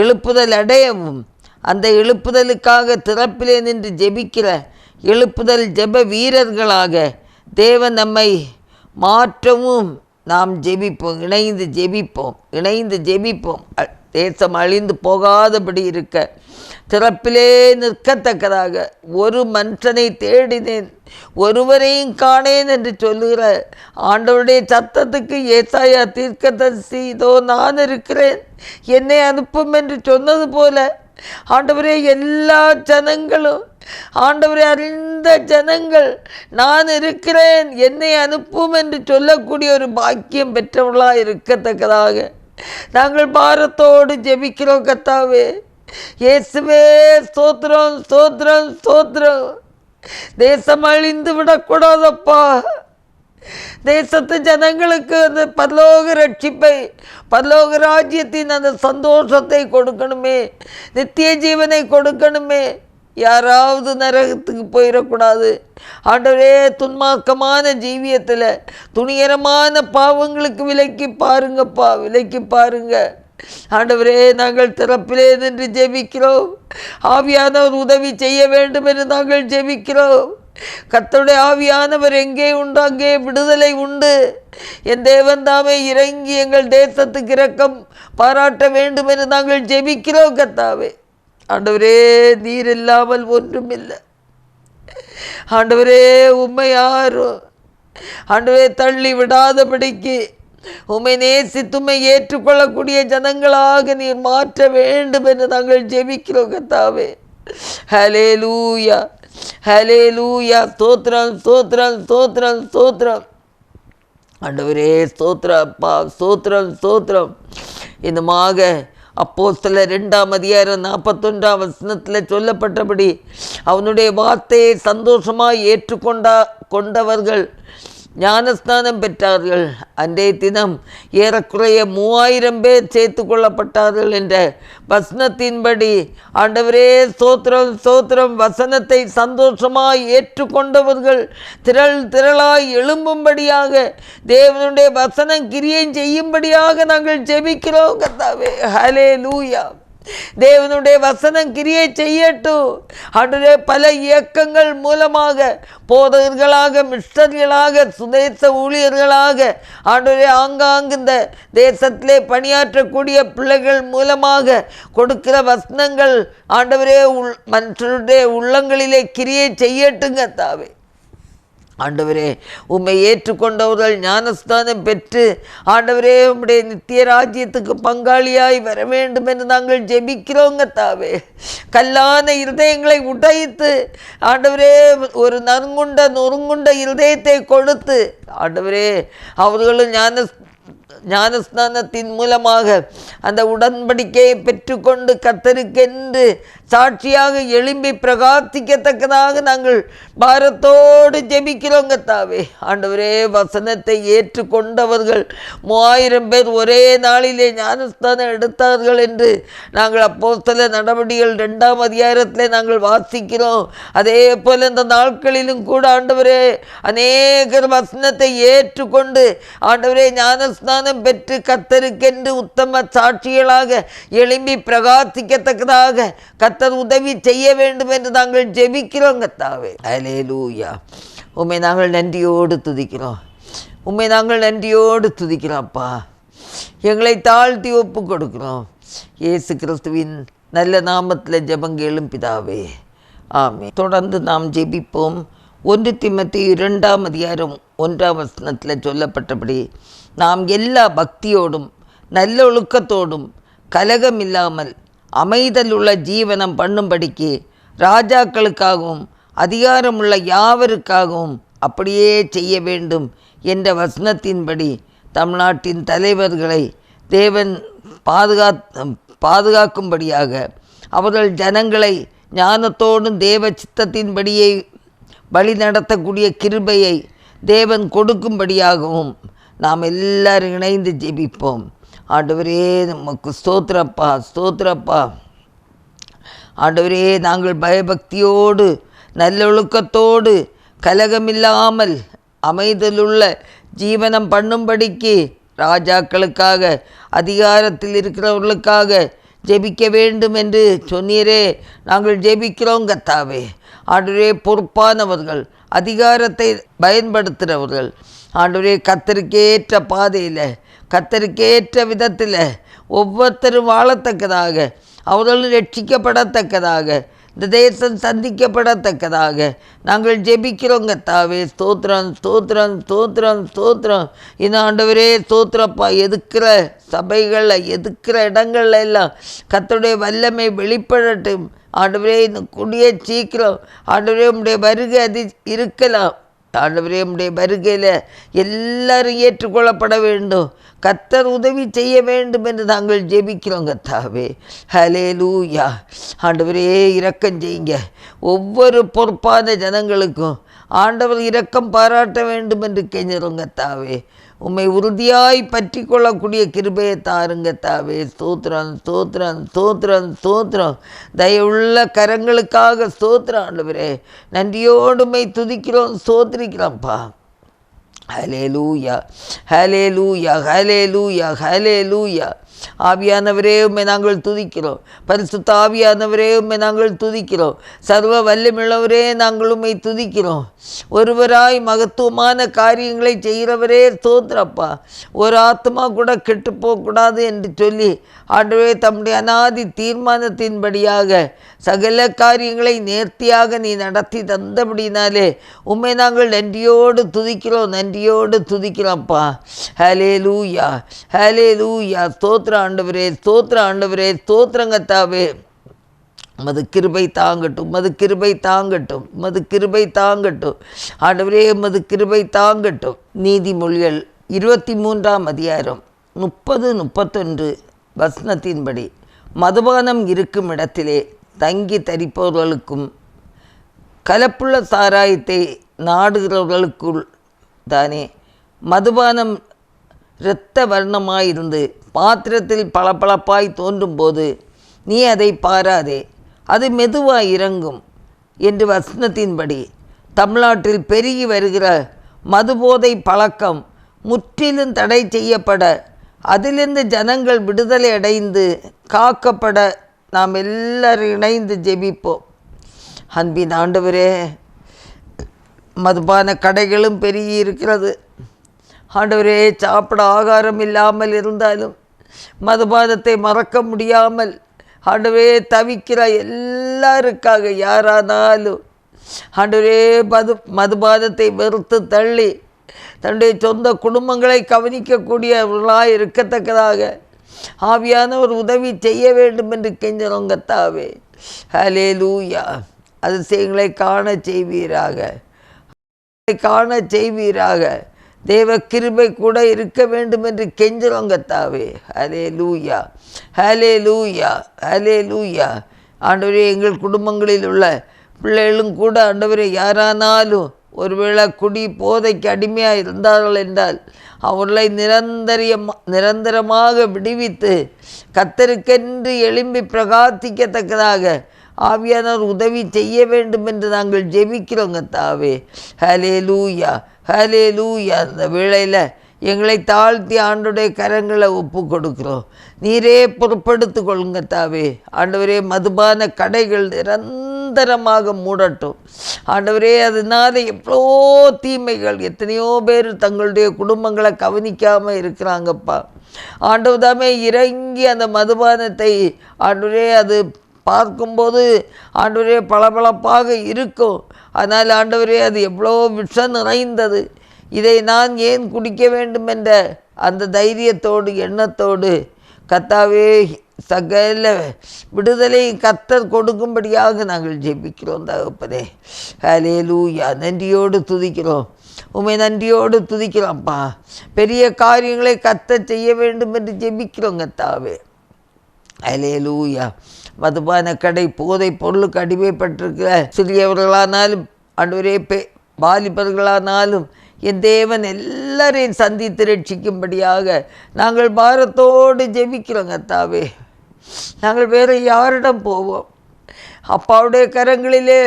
எழுப்புதல் அடையவும், அந்த எழுப்புதலுக்காக திறப்பிலே நின்று ஜெபிக்கிற எழுப்புதல் ஜெப வீரர்களாக தேவன் நம்மை மாற்றவும் நாம் ஜெபிப்போம், இணைந்து ஜெபிப்போம். தேசம் அழிந்து போகாதபடி இருக்க திறப்பிலே நிற்கத்தக்கதாக ஒரு மனுஷனை தேடினேன், ஒருவரையும் காணேன் என்று சொல்லுகிற ஆண்டவருடைய சத்தத்துக்கு ஏசாயா தீர்க்கதரிசி, இதோ நான் இருக்கிறேன், என்னை அனுப்பும் என்று சொன்னது போல ஆண்டவரே, எல்லா ஜனங்களும் ஆண்டவரை அறிந்த ஜனங்கள் நான் இருக்கிறேன், என்னை அனுப்பும் என்று சொல்லக்கூடிய ஒரு பாக்கியம் பெற்றவர்களாக இருக்கத்தக்கதாக நாங்கள் பாரத்தோடு ஜெபிக்கிறோம் கர்த்தாவே. இயேசுவே, ஸ்தோத்திரம், ஸ்தோத்திரம், ஸ்தோத்திரம். தேசம் அழிந்து விடக்கூடாதப்பா. தேசத்து ஜனங்களுக்கு அந்த பரலோக ரட்சிப்பை, பரலோக ராஜ்யத்தின் அந்த சந்தோஷத்தை கொடுக்கணுமே, நித்திய ஜீவனை கொடுக்கணுமே. யாராவது நரகத்துக்கு போயிடக்கூடாது ஆண்டவரே. துன்மார்க்கமான ஜீவியத்தில் துணிகரமான பாவங்களுக்கு விலக்கி பாருங்கப்பா, விலக்கி பாருங்க ஆண்டவரே. நாங்கள் திறப்பிலே நின்று ஜெபிக்கிறோம். ஆவியானவர் உதவி செய்ய வேண்டும் என்று நாங்கள் ஜெபிக்கிறோம். கர்த்தருடைய ஆவியானவர் எங்கே உண்டு அங்கே விடுதலை உண்டு. என் தேவன் தாமே இறங்கி எங்கள் தேசத்துக்கு இரக்கம் பாராட்ட வேண்டும் என்று நாங்கள் ஜெபிக்கிறோம். கர்த்தாவே, ஆண்டவரே, நீர் இல்லாமல் ஒன்றுமில்லை. ஆண்டவரே, உம்மை யாரும் ஆண்டவரே தள்ளி விடாதபடிக்கு உம்மை நேசித்து உம்மை ஏற்றுக்கொள்ளக்கூடிய ஜனங்களாக நீர் மாற்ற வேண்டும் என்று நாங்கள் ஜெபிக்கிறோம். கர்த்தாவே, ஹல்லேலூயா, ஹல்லேலூயா. ஸ்தோத்திரம், ஸ்தோத்திரம், ஸ்தோத்திரம், ஸ்தோத்திரம். ஆண்டவரே, ஸ்தோத்திரம் அப்பா, ஸ்தோத்திரம், ஸ்தோத்திரம். இன்னுமாக அப்போஸ்தலர் 2:41 சொல்லப்பட்டபடி அவனுடைய வார்த்தையை சந்தோஷமாக கொண்டவர்கள் ஞானஸ்நானம் பெற்றார்கள். அன்றைய தினம் ஏறக்குறைய 3000 பேர் சேர்த்து கொள்ளப்பட்டார்கள் என்ற வசனத்தின்படி ஆண்டவரே ஸ்தோத்திரம், ஸ்தோத்திரம். வசனத்தை சந்தோஷமாய் ஏற்றுக்கொண்டவர்கள் திரளாய் எழும்பும்படியாக தேவனுடைய வசனம் கிரியை செய்யும்படியாக நாங்கள் ஜெபிக்கிறோம். கர்த்தாவே, ஹல்லேலூயா. தேவனுடைய வசனம் கிரியை செய்யட்டும். ஆண்டவரே, பல இயக்கங்கள் மூலமாக போதகர்களாக, மிஷனரிகளாக, சுதேச ஊழியர்களாக ஆண்டவரே ஆங்காங்கு இந்த தேசத்திலே பணியாற்றக்கூடிய பிள்ளைகள் மூலமாக கொடுக்கிற வசனங்கள் ஆண்டவரே மனுஷருடைய உள்ளங்களிலே கிரியை செய்யட்டுங்க. தாவே ஆண்டவரே, உம்மை ஏற்றுக்கொண்டவர்கள் ஞானஸ்தானம் பெற்று ஆண்டவரே உம்முடைய நித்திய ராஜ்யத்துக்கு பங்காளியாய் வர வேண்டும் என்று நாங்கள் ஜெபிக்கிறோங்க. தாவே, கல்லான இருதயங்களை உடைத்து ஆண்டவரே ஒரு நொறுங்குண்ட இருதயத்தை கொடுத்து ஆண்டவரே அவர்களும் ஞானஸ்நானத்தின் மூலமாக அந்த உடன்படிக்கையை பெற்றுக்கொண்டு கர்த்தருக்கென்று சாட்சியாக எழும்பி பிரகாசிக்கத்தக்கதாக நாங்கள் பாரத்தோடு ஜெபிக்கிறோங்க. தாவே, ஆண்டவரே, வசனத்தை ஏற்றுக்கொண்டவர்கள் 3000 பேர் ஒரே நாளிலே ஞானஸ்தானம் எடுத்தார்கள் என்று நாங்கள் அப்போஸ்தலர் நடவடிக்கைகள் 2 நாங்கள் வாசிக்கிறோம். அதே போல இந்த நாட்களிலும் கூட ஆண்டவரே அநேகர் வசனத்தை ஏற்றுக்கொண்டு ஆண்டவரே ஞானஸ்நானம் பெற்று கர்த்தருக்கென்று உத்தம சாட்சிகளாக எழும்பி பிரகாசிக்கத்தக்கதாக கர்த்தர் உதவி செய்ய வேண்டும் என்று நாங்கள் ஜெபிக்கிறோம். கர்த்தாவே, ஹல்லேலூயா. உம்மை நாங்கள் நன்றியோடு துதிக்கிறோம். உம்மை நாங்கள் நன்றியோடு துதிக்கிறோம். அப்பா, எங்களை தாழ்த்தி ஒப்பு கொடுக்கிறோம். இயேசு கிறிஸ்துவின் நல்ல நாமத்தில் ஜெபங்கேளும் பிதாவே, ஆமென். தொடர்ந்து நாம் ஜெபிப்போம். 1 தீமோத்தேயு 2:1 சொல்லப்பட்டபடி நாம் எல்லா பக்தியோடும் நல்லொழுக்கத்தோடும் கலகமில்லாமல் அமைதலுள்ள ஜீவனம் பண்ணும்படிக்கு ராஜாக்களுக்காகவும் அதிகாரமுள்ள யாவருக்காகவும் அப்படியே செய்ய வேண்டும் என்ற வசனத்தின்படி தமிழ்நாட்டின் தலைவர்களை தேவன் பாதுகாக்கும்படியாக அவர்கள் ஜனங்களை ஞானத்தோடும் தேவ சித்தத்தின்படியே வழி நடத்தக்கூடிய கிருபையை தேவன் கொடுக்கும்படியாகவும் நாம் எல்லாரும் இணைந்து ஜெபிப்போம். ஆண்டவரே, நமக்கு ஸ்தோத்திரப்பா, ஸ்தோத்திரப்பா. ஆண்டவரே, நாங்கள் பயபக்தியோடு நல்லொழுக்கத்தோடு கலகமில்லாமல் அமைதலுள்ள ஜீவனம் பண்ணும்படிக்கு ராஜாக்களுக்காக அதிகாரத்தில் இருக்கிறவர்களுக்காக ஜெபிக்க வேண்டும் என்று சொன்னீரே. நாங்கள் ஜெபிக்கிறோம். கர்த்தாவே, ஆண்டவரே, பொறுப்பானவர்கள், அதிகாரத்தை பயன்படுத்துகிறவர்கள் ஆண்டவரே கர்த்தருக்கேற்ற பாதையில் கர்த்தருக்கேற்ற விதத்தில் ஒவ்வொருத்தரும் வாழத்தக்கதாக, அவர்களும் ரட்சிக்கப்படத்தக்கதாக, இந்த தேசம் சந்திக்கப்படத்தக்கதாக நாங்கள் ஜெபிக்கிறோங்க. தாவே, ஸ்தோத்திரம், ஸ்தோத்திரம், ஸ்தோத்திரம், ஸ்தோத்திரம். இந்த ஆண்டவரே ஸ்தோத்திரப்பா. எதுக்கிற சபைகளில் எதுக்கிற இடங்கள்ல எல்லாம் கர்த்தருடைய வல்லமை வெளிப்படட்டும். ஆண்டவரே, இந்த கூடிய சீக்கிரம் ஆண்டவரே உம்முடைய வருகை அது இருக்கலாம். ஆண்டவரே, உம்முடைய வருகையில் எல்லாரும் ஏற்றுக்கொள்ளப்பட வேண்டும். கர்த்தர் உதவி செய்ய வேண்டும் என்று நாங்கள் ஜெபிக்கிறோம். கர்த்தாவே, ஹல்லேலூயா. ஆண்டவரே, இரக்கம் செய்யுங்க. ஒவ்வொரு பொறுப்பான ஜனங்களுக்கும் ஆண்டவர் இரக்கம் பாராட்ட வேண்டும் என்று கெஞ்சுறோம். கர்த்தாவே, உம்மை உறுதியாய் பற்றி கொள்ளக்கூடிய கிருபையை தாருங்க. தாவே, ஸ்தோத்திரம், ஸ்தோத்திரம், ஸ்தோத்திரம், ஸ்தோத்திரம். தயவுள்ள கரங்களுக்காக ஸ்தோத்திரம். ஆண்டவரே, நன்றியோடுமை துதிக்கிறோம், ஸ்தோத்திரிக்கிறோம்ப்பா. ஹல்லேலூயா, ஹல்லேலூயா, ஹல்லேலூயா, ஹல்லேலூயா. ஆவியானவரே உம்மை நாங்கள் துதிக்கிறோம். பரிசுத்த ஆவியானவரே உம்மை நாங்கள் துதிக்கிறோம். சர்வ வல்லமையுள்ளவரே நாங்கள் உம்மை துதிக்கிறோம். ஒருவராய் மகத்துவமான காரியங்களை செய்கிறவரே ஸ்தோத்திரப்பா. ஒரு ஆத்மா கூட கெட்டு போகக்கூடாது என்று சொல்லி ஆண்டவரே தம்முடைய அநாதி தீர்மானத்தின்படியாக சகல காரியங்களை நேர்த்தியாக நீ நடத்தி தந்தபடினாலே உம்மை நாங்கள் நன்றியோடு துதிக்கிறோம், நன்றியோடு துதிக்கிறோம்ப்பா. ஹல்லேலூயா, ஹல்லேலூயா. ஸ்தோத்திர ஆண்டவரே, ஸ்தோத்திர ஆண்டவரே, ஸ்தோத்திரங்கத்தாவே. மது கிருபை தாங்கட்டும், மது கிருபை தாங்கட்டும், மது கிருபை தாங்கட்டும் ஆண்டவரே, மது கிருபை தாங்கட்டும். நீதிமொழிகள் 23ஆம் அதிகாரம் 30-31 வசனத்தின்படி மதுபானம் இருக்கும் இடத்திலே தங்கி தரிப்பவர்களுக்கும் கலப்புள்ள சாராயத்தை நாடுகிறவர்களுக்குள் தானே மதுபானம் இரத்த வர்ணமாயிருந்து பாத்திரத்தில் பளபளப்பாய் தோன்றும்போது நீ அதை பாராதே, அது மெதுவாய் இறங்கும் என்று வசனத்தின்படி தமிழ்நாட்டில் பெருகி வருகிற மதுபோதை பழக்கம் முற்றிலும் தடை செய்யப்பட, அதிலிருந்து ஜனங்கள் விடுதலை அடைந்து காக்கப்பட நாம் எல்லாரும் இணைந்து ஜெபிப்போம். அன்பின் ஆண்டவரே, மதுபான கடைகளும் பெருகி இருக்கிறது ஆண்டவரே. சாப்பிட ஆகாரம் இல்லாமல் இருந்தாலும் மதுபானத்தை மறக்க முடியாமல் ஆண்டவரே தவிக்கிற எல்லாருக்காக யாரானாலும் ஆண்டவரே மதுபானத்தை வெறுத்து தள்ளி தன்னுடைய சொந்த குடும்பங்களை கவனிக்கக்கூடியவர்களாக இருக்கத்தக்கதாக ஆவியானவர் உதவி செய்ய வேண்டும் என்று கெஞ்சறோம் கர்த்தாவே. ஹல்லேலூயா. அதிசயங்களை காண செய்வீராக, காண செய்வீராக. தேவ கிருபை கூட இருக்க வேண்டும் என்று கெஞ்சறோம் கர்த்தாவே. ஹல்லேலூயா, ஹல்லேலூயா, ஹல்லேலூயா. ஆண்டவரே, எங்கள் குடும்பங்களில் உள்ள பிள்ளைகளும் கூட ஆண்டவரே யாரானாலும் ஒருவேளை குடி போதைக்கு அடிமையாக இருந்தார்கள் என்றால் அவர்களை நிரந்தரமாக விடுவித்து கர்த்தருக்கென்று எழும்பி பிரகாசிக்கத்தக்கதாக ஆவியானவர் உதவி செய்ய வேண்டும் என்று நாங்கள் ஜெபிக்கிறோங்க தாவே. ஹல்லேலூயா, ஹல்லேலூயா. அந்த வேளையில் எங்களை தாழ்த்தி ஆண்டவருடைய கரங்களை ஒப்பு கொடுக்குறோம். நீரே பொறுப்படுத்து கொள்ளுங்க தாவே. ஆண்டவரே, மதுபான கடைகள் நிரந்தரமாக மூடட்டும் ஆண்டவரே. அதனால எவ்வளோ தீமைகள், எத்தனையோ பேர் தங்களுடைய குடும்பங்களை கவனிக்காமல் இருக்கிறாங்கப்பா. ஆண்டவர் தாமே இறங்கி அந்த மதுபானத்தை ஆண்டவரே அது பார்க்கும்போது ஆண்டவரே பளபளப்பாக இருக்கும். அதனால் ஆண்டவரே அது எவ்வளோ விஷம் நிறைந்தது, இதை நான் ஏன் குடிக்க வேண்டும் என்ற அந்த தைரியத்தோடு எண்ணத்தோடு கர்த்தாவே சகல விடுதலை கர்த்தர் கொடுக்கும்படியாக நாங்கள் ஜெபிக்கிறோம் தகப்பனே. ஹல்லேலூயா. நன்றியோடு துதிக்கிறோம், உம்மை நன்றியோடு துதிக்கிறோம்ப்பா. பெரிய காரியங்களை கர்த்தர் செய்ய வேண்டும் என்று ஜெபிக்கிறோம் கர்த்தாவே. ஹல்லேலூயா. மதுபான கடை போதை பொருளுக்கு அடிமைப்பட்டிருக்கிற சிறியவர்களானாலும் ஆண்டவரே வாலிபர்களானாலும் என் தேவன் எல்லாரையும் சந்தித்து ரட்சிக்கும்படியாக நாங்கள் பாரத்தோடு ஜெபிக்கிறோம் கர்த்தாவே. நாங்கள் வேறு யாரிடம் போவோம்? அப்பாவுடைய கரங்களிலே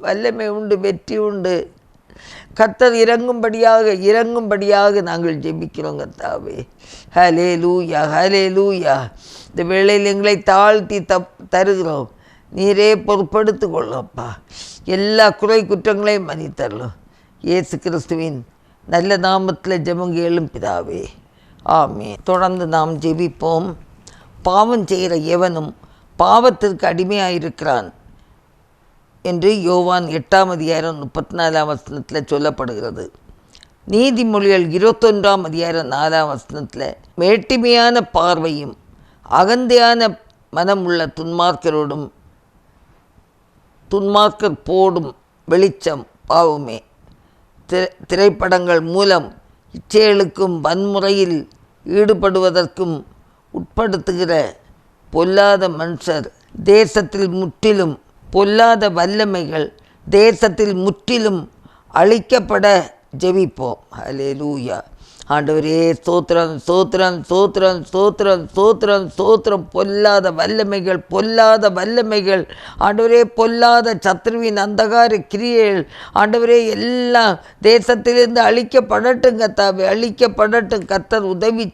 வல்லமை உண்டு, வெற்றி உண்டு. கர்த்தர் இறங்கும்படியாக நாங்கள் ஜெபிக்கிறோம் கர்த்தாவே. ஹல்லேலூயா, ஹல்லேலூயா. இந்த வேளையில் எங்களை தாழ்த்தி தருகிறோம். நீரே பொறுப்படுத்து கொள்ளும்ப்பா. எல்லா குறை குற்றங்களையும் மன்னித்தரலும். இயேசு கிறிஸ்துவின் நல்ல நாமத்தில் ஜெபம் கேளும் பிதாவே, ஆமென். தொடர்ந்து நாம் ஜெபிப்போம். பாவம் செய்கிற எவனும் பாவத்திற்கு அடிமையாயிருக்கிறான் என்று யோவான் 8ஆம் அதிகாரம் 34ஆம் வசனத்தில் சொல்லப்படுகிறது. நீதிமொழிகள் 21ஆம் அதிகாரம் 4ஆம் வசனத்தில் மேட்டிமையான பார்வையும் அகந்தையான மனம் உள்ள துன்மார்க்கர் போடும் வெளிச்சம் பாவமே. திரைப்படங்கள் மூலம் இச்செயலுக்கும் வன்முறையில் ஈடுபடுவதற்கும் உட்படுத்துகிற பொல்லாத மனுஷர் தேசத்தில் முற்றிலும், பொல்லாத வல்லமைகள் தேசத்தில் முற்றிலும் அழிக்கப்பட ஜெபிப்போம். ஹல்லேலூயா. ஆண்டவரே ஸ்தோத்திரம் ஸ்தோத்திரம் ஸ்தோத்திரம் ஸ்தோத்திரம் ஸ்தோத்திரம் ஸ்தோத்திரம். பொல்லாத வல்லமைகள் ஆண்டவரே, பொல்லாத சத்ருவின் அந்தகார கிரியைகள் ஆண்டவரே எல்லாம் தேசத்திலிருந்து அழிக்கப்படட்டும் கர்த்தாவே, அழிக்கப்படட்டும். கர்த்தர் உதவி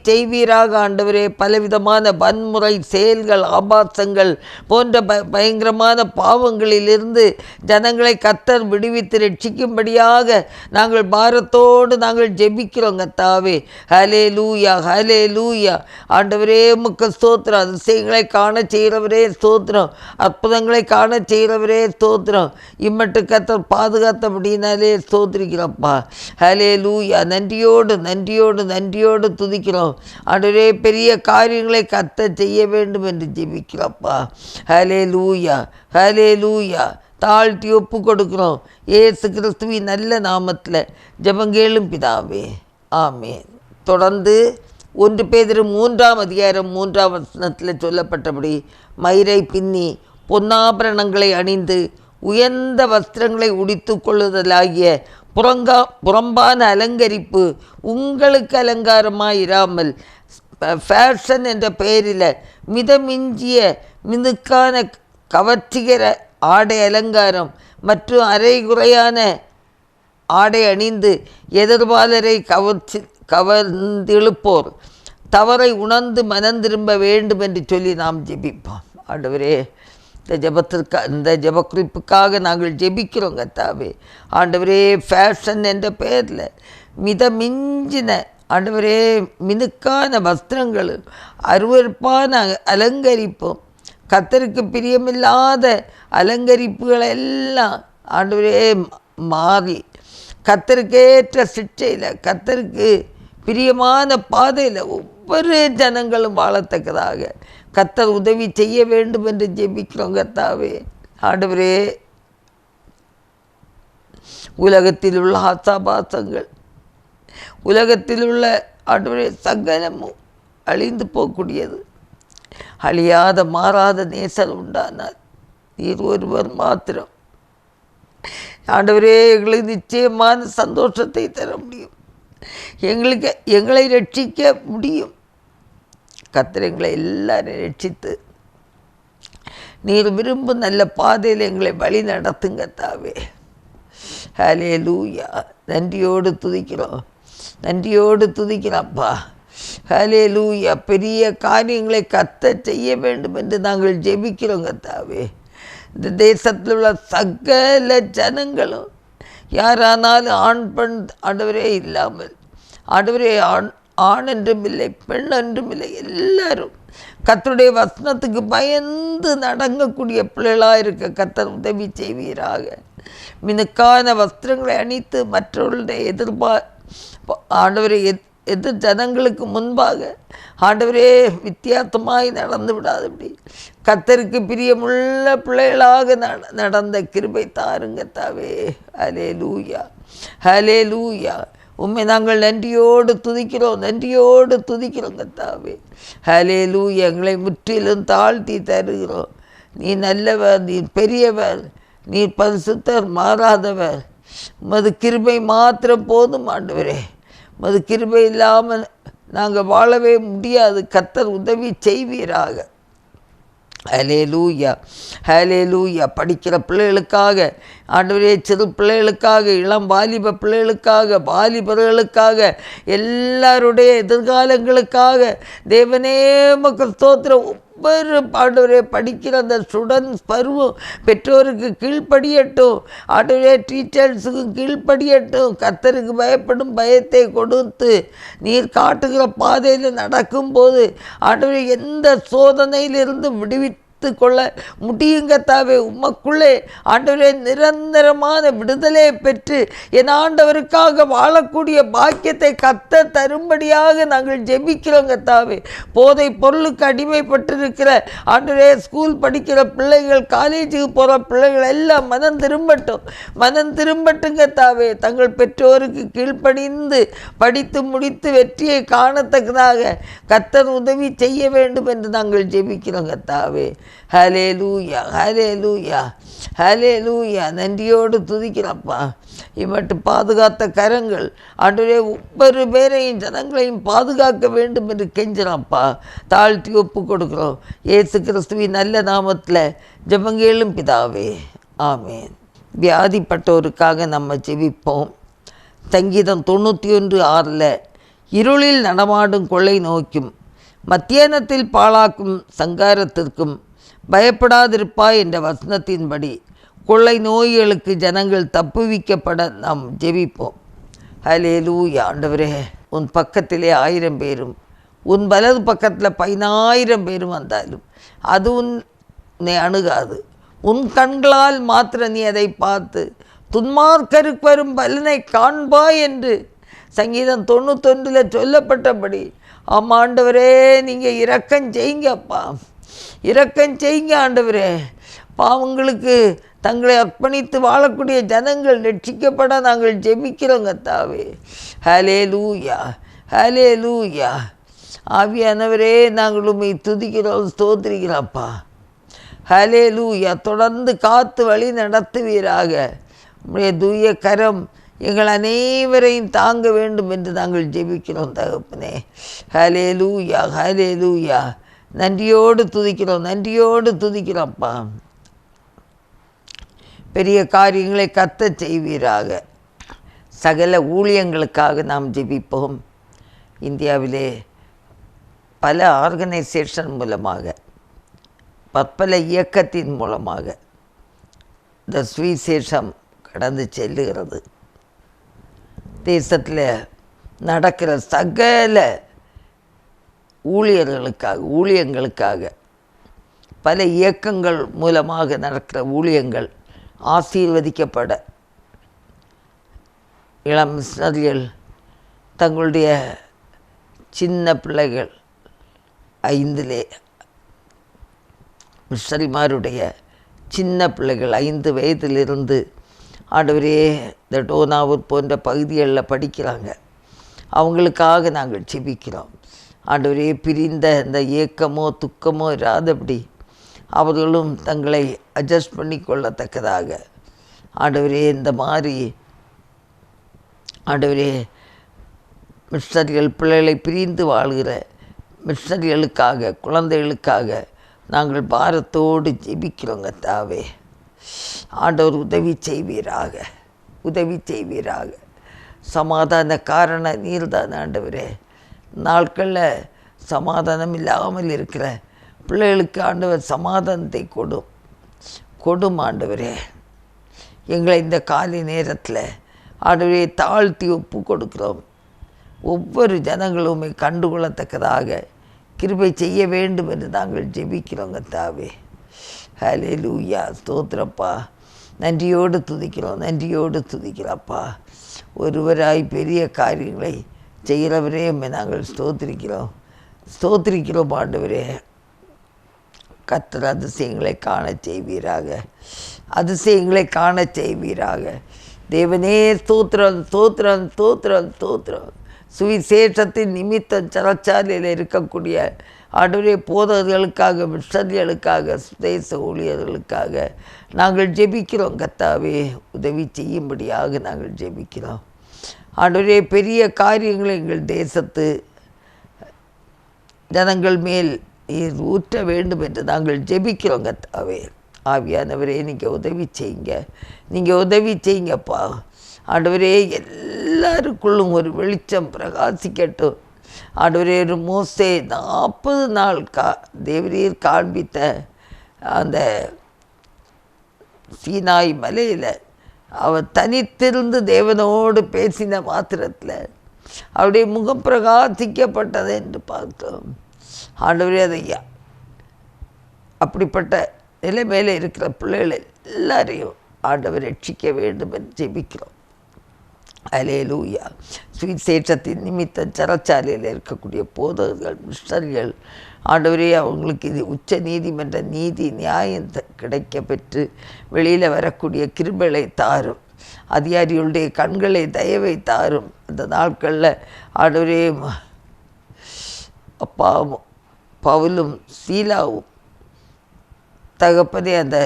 செய்வீராக ஆண்டவரே. பலவிதமான வன்முறை செயல்கள், ஆபாசங்கள் போன்ற பயங்கரமான பாவங்களிலிருந்து ஜனங்களை கர்த்தர் விடுவித்து ரட்சிக்கும்படியாக நாங்கள் பாரத்தோடு நாங்கள் ஜெபிக்கிறோம் கர்த்தாவே. ஹல்லேலூயா ஹல்லேலூயா. ஆண்டவரே உமக்கு ஸ்தோத்திரம். அதிசயங்களை காண செய்கிறவரே ஸ்தோத்திரம். அற்புதங்களை காண செய்கிறவரே ஸ்தோத்திரம். இம்மட்டு கர்த்தர் பாதுகாத்தபடினாலே ஸ்தோத்திரிக்கிறோம்ப்பா. ஹல்லேலூயா. நன்றியோடு துதிக்கிறோம் ஆண்டவரே. பெரிய காரியங்களை கர்த்தர் செய்ய வேண்டும் என்று ஜெபிக்கிறோம்ப்பா. ஹல்லேலூயா ஹல்லேலூயா. தாழ்த்தி ஒப்பு கொடுக்கிறோம் இயேசு கிறிஸ்துவின் நல்ல நாமத்தில் ஜெபங்கேளும் பிதாவே, ஆமேன். தொடர்ந்து 1 பேதுரு 3ஆம் அதிகாரம் 3ஆம் வசனத்தில் சொல்லப்பட்டபடி மயிரை பின்னி பொன்னாபரணங்களை அணிந்து உயர்ந்த வஸ்திரங்களை உடித்து கொள்ளுதலாகிய புறம்பான அலங்கரிப்பு உங்களுக்கு அலங்காரமாயிராமல் ஃபேஷன் என்ற பெயரில் மிதமிஞ்சிய மினுக்கான கவர்ச்சிகர ஆடை அலங்காரம் மற்றும் அரைகுறையான ஆடை அணிந்து எதிர்பாலரை கவர்ந்திழுப்போர் தவறை உணர்ந்து மனம் திரும்ப வேண்டும் என்று சொல்லி நாம் ஜெபிப்போம். ஆண்டவரே, இந்த ஜெபக்குறிப்புக்காக நாங்கள் ஜெபிக்கிறோம் கர்த்தாவே. ஆண்டவரே, ஃபேஷன் என்ற பெயரில் மிதமிஞ்சின ஆண்டவரே மினுக்கான வஸ்திரங்களும் அருவருப்பான அலங்கரிப்பும் கர்த்தருக்கு பிரியமில்லாத அலங்கரிப்புகளை எல்லாம் ஆண்டவரே மாறி கர்த்தருக்கேற்ற சிட்சையில் கர்த்தருக்கு பிரியமான பாதையில் ஒவ்வொரு ஜனங்களும் வாழத்தக்கதாக கர்த்தர் உதவி செய்ய வேண்டும் என்று ஜெபிக்கிறோம் கர்த்தாவே. ஆண்டவரே, உலகத்தில் உள்ள ஆசாபாசங்கள், உலகத்தில் உள்ள ஆண்டவரே சகலமும் அழிந்து போகக்கூடியது. அழியாத மாறாத நேசர் உண்டானார். நீர் ஒருவர் மாத்திரம் ஆண்டவரே எங்களுக்கு நிச்சயமான சந்தோஷத்தை தர முடியும். எங்களை ரட்சிக்க முடியும். கர்த்தர் எங்களை எல்லாரும் ரட்சித்து நீர் விரும்பும் நல்ல பாதையில் எங்களை வழி நடத்துங்க தாவே. ஹல்லேலூயா. நன்றியோடு துதிக்கிறோம்ப்பா. ஹல்லேலூயா. பெரிய காரியங்களை கர்த்தர் செய்ய வேண்டும் என்று நாங்கள் ஜெபிக்கிறோம் கர்த்தாவே. இந்த தேசத்தில் உள்ள சகல ஜனங்களும் யாரானாலும் ஆண் பெண் ஆண்டவரே இல்லாமல் ஆண்டவரே ஆண் என்றும் இல்லை பெண் என்றும் இல்லை, எல்லாரும் கர்த்தருடைய வசனத்துக்கு பயந்து நடங்கக்கூடிய பிள்ளைகளாக இருக்க கர்த்தர் உதவி செய்வீராக. மினுக்கான வஸ்திரங்களை அணித்து மற்றவர்களுடைய ஆண்டவரை எதிர் ஜனங்களுக்கு முன்பாக ஆண்டவரே வித்தியாசமாய் நடந்து விடாதபடி கர்த்தருக்கு பிரியமுள்ள பிள்ளைகளாக நடந்த கிருபை தாருங்க தாவே. ஹல்லேலூயா ஹல்லேலூயா. உம்மை நாங்கள் நன்றியோடு துதிக்கிறோம் கர்த்தாவே. ஹல்லேலூயா. எங்களை முற்றிலும் தாழ்த்தி தருகிறோம். நீ நல்லவர், நீ பெரியவர், நீ பரிசுத்தர், மாறாதவர். உமது கிருபை மாத்திரம் போதும் ஆண்டவரே. உமது கிருபை இல்லாமல் நாங்கள் வாழவே முடியாது. கர்த்தர் உதவி செய்வீராக. ஹல்லேலூயா ஹல்லேலூயா. படிக்கிற பிள்ளைகளுக்காக ஆண்டவரே, சிறு பிள்ளைகளுக்காக, இளம் வாலிப பிள்ளைகளுக்காக, வாலிபர்களுக்காக, எல்லாருடைய எதிர்காலங்களுக்காக தேவனே உமக்கு ஸ்தோத்திரம். ஒவ்வொரு ஆண்டவரே படிக்கிற அந்த ஸ்டூடெண்ட்ஸ் பருவம் பெற்றோருக்கு கீழ்ப்படியட்டும். ஆண்டவரே டீச்சர்ஸுக்கும் கீழ்ப்படியட்டும். கர்த்தருக்கு பயப்படும் பயத்தை கொடுத்து நீர் காட்டுகிற பாதையில் நடக்கும்போது ஆண்டவரே எந்த சோதனையிலிருந்து விடுவித்து கொள்ள முடியுங்கத்தாவே. உமக்குள்ளே ஆண்டவரே நிரந்தரமான விடுதலையை பெற்று என் ஆண்டவருக்காக வாழக்கூடிய பாக்கியத்தை கர்த்தர் தரும்படியாக நாங்கள் ஜெபிக்கிறோங்க தாவே. போதை பொருளுக்கு அடிமைப்பட்டிருக்கிற ஆண்டவரே ஸ்கூல் படிக்கிற பிள்ளைகள், காலேஜுக்கு போகிற பிள்ளைகள் எல்லாம் மனம் திரும்பட்டுங்க தாவே. தங்கள் பெற்றோருக்கு கீழ்ப்படிந்து படித்து முடித்து வெற்றியை காணத்தக்கதாக கர்த்தர் உதவி செய்ய வேண்டும் என்று நாங்கள் ஜெபிக்கிறோங்க தாவே. ஹல்லேலூயா ஹல்லேலூயா ஹல்லேலூயா. நன்றியோடு துதிக்கிறப்பா. இம்மட்டு பாதுகாத்த கரங்கள் ஆண்டவரே ஒவ்வொரு பேரையும் ஜனங்களையும் பாதுகாக்க வேண்டும் என்று கெஞ்சினாப்பா. தாழ்த்தி ஒப்பு கொடுக்குறோம் இயேசு கிறிஸ்துவின் நல்ல நாமத்தில் ஜெபங்கேளும் பிதாவே, ஆமேன். வியாதிப்பட்டோருக்காக நம்ம ஜெபிப்போம். சங்கீதம் 91:6 இருளில் நடமாடும் கொள்ளை நோக்கும் மத்தியானத்தில் பாழாக்கும் சங்காரத்திற்கும் பயப்படாதிருப்பாய் என்ற வசனத்தின்படி கொள்ளை நோய்களுக்கு ஜனங்கள் தப்புவிக்கப்பட நாம் ஜெபிப்போம். ஹல்லேலூயா. ஆண்டவரே, உன் பக்கத்திலே 1000 பேரும் உன் வலது பக்கத்தில் 10,000 பேரும் வந்தாலும் அது உன்னை அணுகாது. உன் கண்களால் மாத்திர நீ அதை பார்த்து துன்மார்க்கருக்கு வரும் பலனை காண்பாய் என்று சங்கீதம் 91 சொல்லப்பட்டபடி ஆண்டவரே, நீங்கள் இரக்கம் செய்யுங்கப்பா, இரக்கம் செய்யுங்க ஆண்டவரே. பாவங்களுக்கு தங்களை அர்ப்பணித்து வாழக்கூடிய ஜனங்கள் ரட்சிக்கப்பட நாங்கள் ஜெபிக்கிறோங்க தாவே. ஹல்லேலூயா, ஹல்லேலூயா. ஆவியானவரே, நாங்கள் உம்மை துதிக்கிறோம், ஸ்தோத்திரிக்கிறோம்ப்பா. ஹல்லேலூயா. தொடர்ந்து காத்து வழி நடத்துவீராக. உம்முடைய தூய கரம் எங்கள் அனைவரையும் தாங்க வேண்டும் என்று நாங்கள் ஜெபிக்கிறோம் தகப்பனே. ஹல்லேலூயா, ஹல்லேலூயா. நன்றியோடு துதிக்கிறோம், நன்றியோடு துதிக்கிறோம்ப்பா. பெரிய காரியங்களை கர்த்தர் செய்வீராக. சகல ஊழியங்களுக்காக நாம் ஜெபிப்போம். இந்தியாவிலே பல ஆர்கனைசேஷன் மூலமாக, பற்பல இயக்கத்தின் மூலமாக இந்த சுவிசேஷம் கடந்து செல்லுகிறது. தேசத்தில் நடக்கிற சகல ஊழியங்களுக்காக பல இயக்கங்கள் மூலமாக நடக்கிற ஊழியங்கள் ஆசீர்வதிக்கப்பட இளம் மிஷனரிகள் தங்களுடைய சின்ன பிள்ளைகள் 5 மிஷனரிமாருடைய சின்ன பிள்ளைகள் 5 வயதிலிருந்து ஆண்டவரே இந்த டோனாவூர் போன்ற பகுதிகளில் படிக்கிறாங்க. அவங்களுக்காக நாங்கள் ஜெபிக்கிறோம். ஆண்டவரே, பிரிந்த இந்த ஏக்கமோ துக்கமோ இராதபடி அவர்களும் தங்களை அட்ஜஸ்ட் பண்ணி கொள்ளத்தக்கதாக ஆண்டவரே, இந்த மாதிரி ஆண்டவரே மிஷனரிகள் பிள்ளைகளை பிரிந்து வாழ்கிற மிஷனரிகளுக்காக, குழந்தைகளுக்காக நாங்கள் பாரத்தோடு ஜெபிக்கிறோங்க தாவே. ஆண்டவர் உதவி செய்வீராக, உதவி செய்வீராக. சமாதான காரண நீர்தான் ஆண்டவரே. நாட்களில் சமாதானம் இல்லாமல் இருக்கிற பிள்ளைகளுக்கு ஆண்டவர் சமாதானத்தை கொடும் ஆண்டவரே. எங்களை இந்த காலை நேரத்தில் ஆண்டவரே தாழ்த்தி ஒப்பு கொடுக்கிறோம். ஒவ்வொரு ஜனங்களுமே கண்டுகொள்ளத்தக்கதாக கிருபை செய்ய வேண்டும் என்று நாங்கள் ஜெபிக்கிறோங்க தாவே. ஹல்லேலூயா, ஸ்தோத்திரப்பா. நன்றியோடு துதிக்கிறோம், நன்றியோடு துதிக்கிறப்பா. ஒருவராய் பெரிய காரியங்களை செய்கிறவரே நாங்கள் ஸ்தோத்திரிக்கிறோம் ஆண்டவரே. கர்த்தர் அதிசயங்களை காண செய்வீராக, அதிசயங்களை காண செய்வீராக. தேவனே, ஸ்தோத்திரம் ஸ்தோத்திரம் ஸ்தோத்திரம் ஸ்தோத்திரம். சுவிசேஷத்தின் நிமித்தம் சிறைச்சாலையில் இருக்கக்கூடிய ஆண்டவரே போதகர்களுக்காக, மிஷனரிகளுக்காக, சுதேச ஊழியர்களுக்காக நாங்கள் ஜெபிக்கிறோம் கர்த்தாவே. உதவி செய்யும்படியாக நாங்கள் ஜெபிக்கிறோம் ஆண்டவரே. பெரிய காரியங்களை எங்கள் தேசத்து ஜனங்கள் மேல் நீர் ஊற்ற வேண்டும் என்று நாங்கள் ஜெபிக்கிறோம் கர்த்தாவே. ஆவியானவரே, நீங்கள் உதவி செய்யுங்க, நீங்கள் உதவி செய்யுங்கப்பா. ஆண்டவரே, எல்லாருக்குள்ளும் ஒரு வெளிச்சம் பிரகாசிக்கட்டும் ஆண்டவரே. ஒரு மோசே 40 நாள் தேவரீர் காண்பித்த அந்த சீனாய் மலையில் அவர் தனித்திருந்து தேவனோடு பேசின மாத்திரத்தில் அவருடைய முகம் பிரகாசிக்கப்பட்டது என்று பார்த்தோம் ஆண்டவரே. அதையா அப்படிப்பட்ட நிலைமையில் இருக்கிற பிள்ளைகளை எல்லாரையும் ஆண்டவர் ரட்சிக்க வேண்டும் என்று ஜெபிக்கிறோம். ஹல்லேலூயா. சுவிசேஷத்தின் நிமித்தம் சிறைச்சாலையில் இருக்கக்கூடிய போதகர்கள், மிஷனரிகள் ஆண்டவரே, அவங்களுக்கு இது உச்ச நீதிமன்ற நீதி நியாயம் கிடைக்க பெற்று வெளியில் வரக்கூடிய கிருபைகளை தாரும். அதிகாரிகளுடைய கண்களை தயவை தாரும். அந்த நாட்களில் ஆண்டவரே அப்பாவும் பவுலும் சீலாவும் தகப்பனே அந்த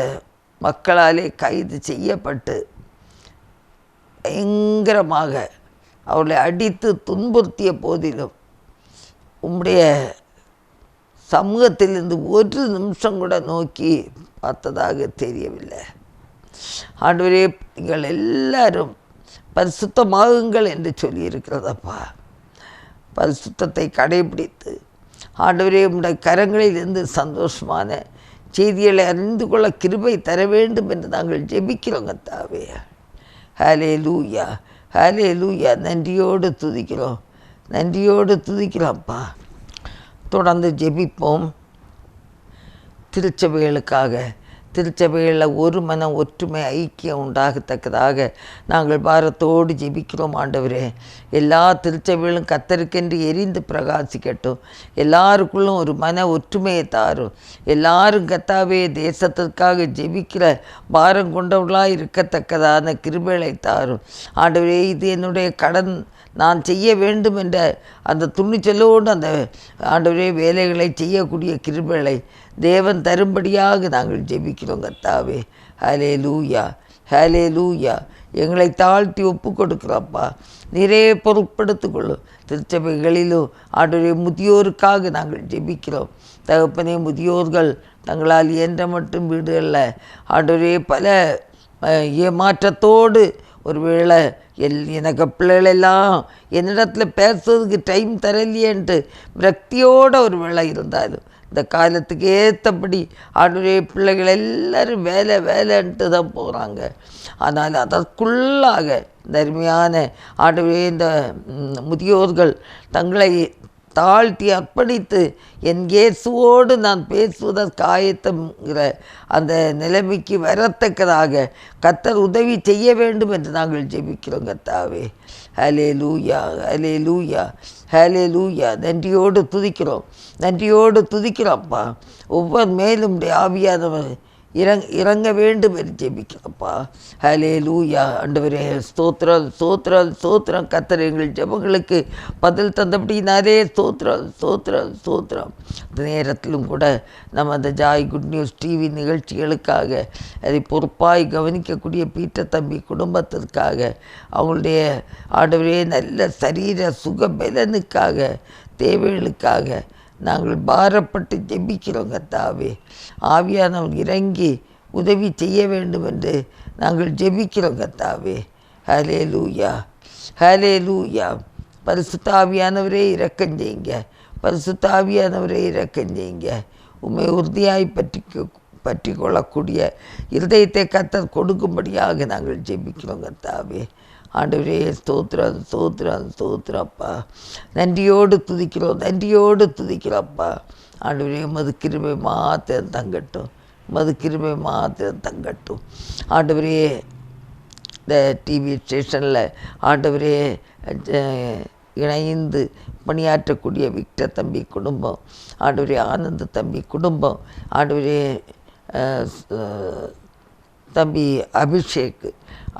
மக்களாலே கைது செய்யப்பட்டு பயங்கரமாக அவளை அடித்து துன்புறுத்திய போதிலும் உம்முடைய சமூகத்திலிருந்து ஒரு நிமிஷம் கூட நோக்கி பார்த்ததாக தெரியவில்லை. ஆண்டவரே, நீங்கள் எல்லாரும் பரிசுத்தமாகுங்கள் என்று சொல்லியிருக்கிறதப்பா. பரிசுத்தத்தை கடைபிடித்து ஆண்டவரே உம்முடைய கரங்களிலிருந்து சந்தோஷமான செய்திகளை அறிந்து கொள்ள கிருபை தர வேண்டும் என்று நாங்கள் ஜெபிக்கிறோங்க தாவே. ஹல்லேலூயா, ஹல்லேலூயா. நன்றியோடு துதிக்கிறோம், நன்றியோடு துதிக்கிறோம்ப்பா. தொடர்ந்து ஜெபிப்போம். திருச்சபைகளில் ஒரு மனம் ஒற்றுமை ஐக்கியம் உண்டாகத்தக்கதாக நாங்கள் பாரத்தோடு ஜெபிக்கிறோம். ஆண்டவரே, எல்லா திருச்சபைகளும் கர்த்தருக்கென்று எரிந்து பிரகாசிக்கட்டும். எல்லாருக்குள்ளும் ஒரு மன ஒற்றுமையை தாரும். எல்லாரும் கர்த்தாவே தேசத்திற்காக ஜெபிக்கிற பாரம் கொண்டவர்களாக இருக்கத்தக்கதான கிருபைகளை தாரும். ஆண்டவரே, இது என்னுடைய கடன், நான் செய்ய வேண்டும் என்ற அந்த துணிச்சலோடு அந்த ஆண்டவரே வேலைகளை செய்யக்கூடிய கிருபைகளை தேவன் தரும்படியாக நாங்கள் ஜெபிக்கிறோம் கர்த்தாவே. ஹல்லேலூயா, ஹல்லேலூயா. எங்களை தாழ்த்தி ஒப்பு கொடுக்குறோப்பா. நிறைய பொருட்படுத்திக்கொள்ளும். திருச்சபைகளிலும் ஆண்டவரே முதியோருக்காக நாங்கள் ஜெபிக்கிறோம் தகப்பனே. முதியோர்கள் தங்களால் இயன்ற மட்டும் வீடுகளில் ஆண்டவரே பல ஏமாற்றத்தோடு ஒருவேளை எனக்கு பிள்ளைகளெல்லாம் என்னிடத்தில் பேசுறதுக்கு டைம் தரலையேன்ட்டு விரக்தியோடு ஒரு வேளை இருந்தாலும் இந்த காலத்துக்கு ஏற்றபடி ஆண்டவரே பிள்ளைகள் எல்லோரும் வேலைன்ட்டு தான் போகிறாங்க. ஆனால் அதற்குள்ளாக இந்த அருமையான ஆண்டவரே இந்த முதியோர்கள் தங்களை தாழ்த்தி அர்ப்பணித்து என் இயேசுவோடு நான் பேசுவதற்கு ஆயத்தம்ங்கிற அந்த நிலைமைக்கு வரத்தக்கதாக கர்த்தர் உதவி செய்ய வேண்டும் என்று நாங்கள் ஜெபிக்கிறோம் கர்த்தாவே. ஹல்லேலூயா, ஹல்லேலூயா, ஹல்லேலூயா. நன்றியோடு துதிக்கிறோம், நன்றியோடு துதிக்கிறோம்ப்பா. ஒவ்வொரு மேலும் ஆவியானவர் இறங்க வேண்டும் என்று ஜெபிக்கிறப்பா. ஹல்லேலூயா. ஆண்டவரே ஸ்தோத்திரம், ஸ்தோத்திரம், ஸ்தோத்திரம். கர்த்தர் எங்கள் ஜெபங்களுக்கு பதில் தந்தபடினாலே ஸ்தோத்திரம், ஸ்தோத்திரம், ஸ்தோத்திரம். இந்த நேரத்திலும் கூட நம்ம அந்த ஜாய் குட் நியூஸ் டிவி நிகழ்ச்சிகளுக்காக அதை பொறுப்பாய் கவனிக்கக்கூடிய பீட்டர் தம்பி குடும்பத்திற்காக அவங்களுடைய ஆண்டவரே நல்ல சரீர சுக பலனுக்காக தேவைகளுக்காக நாங்கள் பாரப்பட்டு ஜெபிக்கிறோம் கர்த்தாவே. ஆவியானவர் இறங்கி உதவி செய்ய வேண்டும் என்று நாங்கள் ஜெபிக்கிறோம் கர்த்தாவே. ஹல்லேலூயா, ஹல்லேலூயா. பரிசுத்த ஆவியானவரே இரக்கம் செய்யுங்க, பரிசுத்த ஆவியானவரே இரக்கம் செய்யுங்க. உம்மை உறுதியாய் பற்றி கொள்ளக்கூடிய இருதயத்தை கர்த்தர் கொடுக்கும்படியாக நாங்கள் ஜெபிக்கிறோம் கர்த்தாவே. ஆண்டவரே ஸ்தோத்திரம், ஸ்தோத்திரம், ஸ்தோத்திரப்பா. நன்றியோடு துதிக்கிறோம், நன்றியோடு துதிக்கிறோப்பா. ஆண்டவரே உமது கிருபை மாத்திரம் தங்கட்டும், உமது கிருபை மாத்திரம் தங்கட்டும். ஆண்டவரே இந்த டிவி ஸ்டேஷனில் ஆண்டவரே இணைந்து பணியாற்றக்கூடிய விக்டர் தம்பி குடும்பம், ஆண்டவரே ஆனந்த தம்பி குடும்பம், ஆண்டவரே தம்பி அபிஷேக்,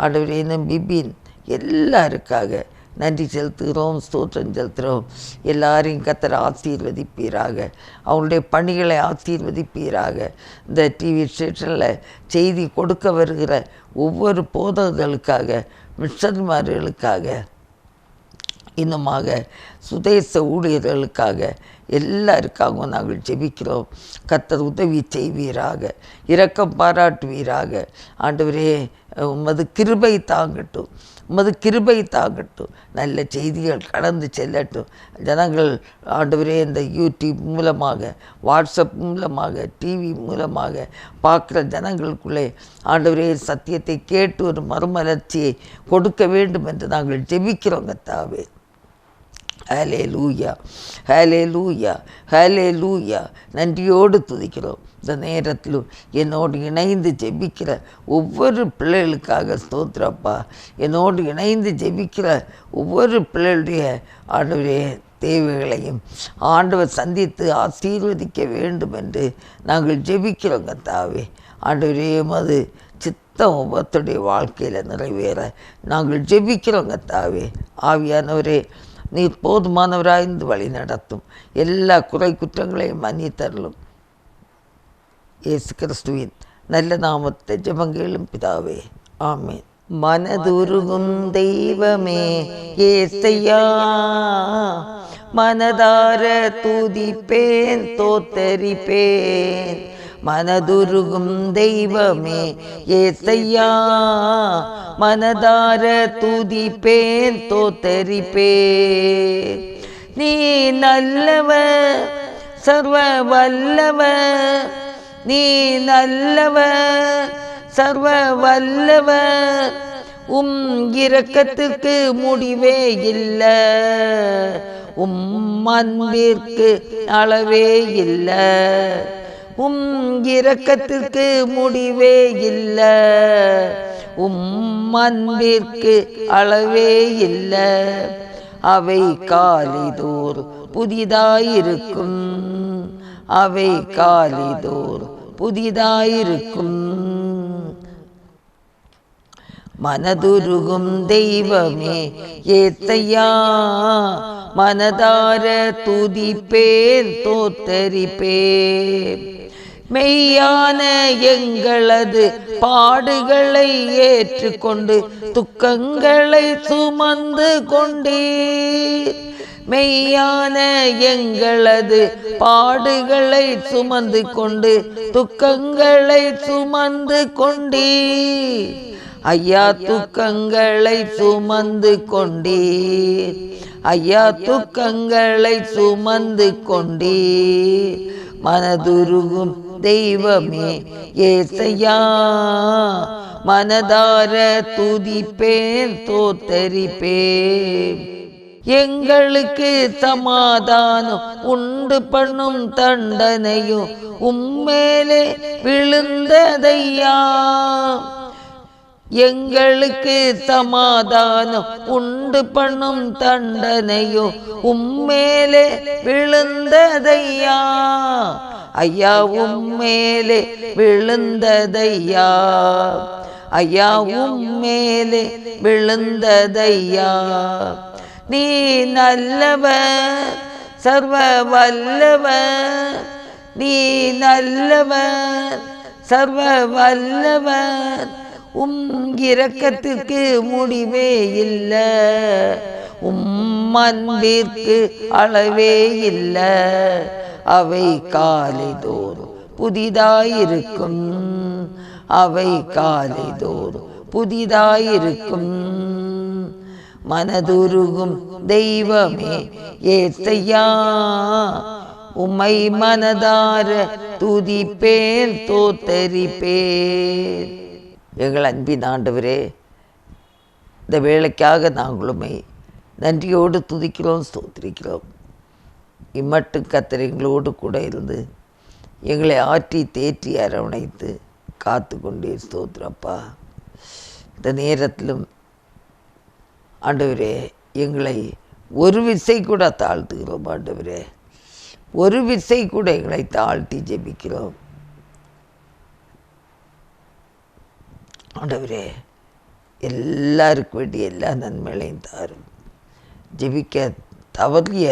ஆண்டவரே இன்னும் பிபின் எல்லாருக்காக நன்றி செலுத்துகிறோம், ஸ்தோத்திரம் செலுத்துகிறோம். எல்லாரையும் கர்த்தர் ஆசீர்வதிப்பீராக, அவங்களுடைய பணிகளை ஆசீர்வதிப்பீராக. இந்த டிவி ஸ்டேஷனில் செய்தி கொடுக்க வருகிற ஒவ்வொரு போதகர்களுக்காக, மிஷன்மார்களுக்காக, இன்னுமாக சுதேச ஊழியர்களுக்காக எல்லாருக்காகவும் நாங்கள் ஜெபிக்கிறோம். கர்த்தர் உதவி செய்வீராக, இரக்கம் பாராட்டுவீராக. ஆண்டவரே உமது கிருபை தாங்கட்டும், உமது கிருபை தாங்கட்டும். நல்ல செய்திகள் கடந்து செல்லட்டும். ஜனங்கள் ஆண்டவரே இந்த யூடியூப் மூலமாக, வாட்ஸ்அப் மூலமாக, டிவி மூலமாக பார்க்குற ஜனங்களுக்குள்ளே ஆண்டவரே சத்தியத்தை கேட்டு ஒரு மறுமலர்ச்சியை கொடுக்க வேண்டும் என்று நாங்கள் ஜெபிக்கிறோம் கர்த்தாவே. ஹல்லேலூயா, ஹல்லேலூயா, ஹல்லேலூயா. நன்றியோடு துதிக்கிறோம். இந்த நேரத்திலும் என்னோடு இணைந்து ஜெபிக்கிற ஒவ்வொரு பிள்ளைகளுக்காக ஸ்தோத்திரப்பா. என்னோடு இணைந்து ஜெபிக்கிற ஒவ்வொரு பிள்ளைகளுடைய ஆண்டவரே தேவைகளையும் ஆண்டவர் சந்தித்து ஆசீர்வதிக்க வேண்டும் என்று நாங்கள் ஜெபிக்கிறோம் கர்த்தாவே. ஆண்டவரே உமது சித்தம் ஒவ்வொருத்தருடைய வாழ்க்கையில் நிறைவேற நாங்கள் ஜெபிக்கிறோம் கர்த்தாவே. ஆவியானவரே நீர் போதுமானவராய்ந்து வழி நடத்தும். எல்லா குறை குற்றங்களையும் மன்னித்தருளும். இயேசு கிறிஸ்துவின் நல்ல நாமத்தை ஜெபங்களும் பிதாவே, ஆமேன். மனதுருகும் தெய்வமே ஏசையா, மனதார துதிப்பேன் தோத்தரிப்பேன். மனதுருகும் தெய்வமே ஏசையா, மனதார துதிப்பேன் தோத்தரிப்பேன். நீ நல்லவர் சர்வ வல்லவர், நீ நல்லவர் சர்வ வல்லவர். இரக்கத்திற்கு முடிவே இல்லை, அன்பிற்கு அளவே இல்லை. இரக்கத்திற்கு முடிவே இல்லை, அன்பிற்கு அளவே இல்லை. அவை காலிதோர் புதிதாயிருக்கும், அவை காலிதோர் புதிதாயிருக்கும். மனதுருகும் தெய்வமே ஏசையா, மனதார துதிப்பேன் தோத்தரிப்பேன். மெய்யான எங்களது பாடுகளை ஏற்றுக்கொண்டு துக்கங்களை சுமந்து கொண்டீர். மெய்யான எங்களது பாடுகளை சுமந்து கொண்டு துக்கங்களை சுமந்து கொண்டீர். ஐயா துக்கங்களை சுமந்து கொண்டீர், ஐயா துக்கங்களை சுமந்து கொண்டீர். மனதுருகும் தெய்வமே ஏசையா, மனதார துதிப்பேன் தோத்தரிப்பேன். எங்களுக்கு சமாதானம் உண்டு பண்ணும் தண்டனையும் உம்மேலே விழுந்ததையா. எங்களுக்கு சமாதானம் உண்டு பண்ணும் தண்டனையும் உம்மேலே விழுந்ததையா. ஐயா உம்மேலே விழுந்ததையா, ஐயா உம்மேலே விழுந்ததையா. நீ நல்லவர் சர்வ வல்லவர், நீ நல்லவர் சர்வ வல்லவர். இரக்கத்திற்கு முடிவே இல்லை, அன்பிற்கு அளவே இல்லை. அவை காலைதோறும் புதிதாயிருக்கும், அவை காலைதோறும் புதிதாயிருக்கும். மனதுருகும் தெய்வமே ஏசையா, உம்மை மனதார துதிப்பேன் தோத்தரிப்பேன். எங்கள் அன்பின் ஆண்டவரே, இந்த வேலைக்காக நாங்களுமே நன்றியோடு துதிக்கிறோம், ஸ்தோத்திரிக்கிறோம். இம்மட்டும் கர்த்தர் எங்களோடு கூட இருந்து எங்களை ஆற்றி தேற்றி அரவணைத்து காத்து கொண்டே ஸ்தோத்திரப்பா. இந்த நேரத்திலும் ஆண்டவரே எங்களை ஒரு விசை கூட தாழ்த்துகிறோம். ஆண்டவரே ஒரு விசை கூட எங்களை தாழ்த்தி ஜெபிக்கிறோம். ஆண்டவரே எல்லாருக்கும் வேண்டிய எல்லா நன்மைகளையும் தாரும். ஜெபிக்க தவறிய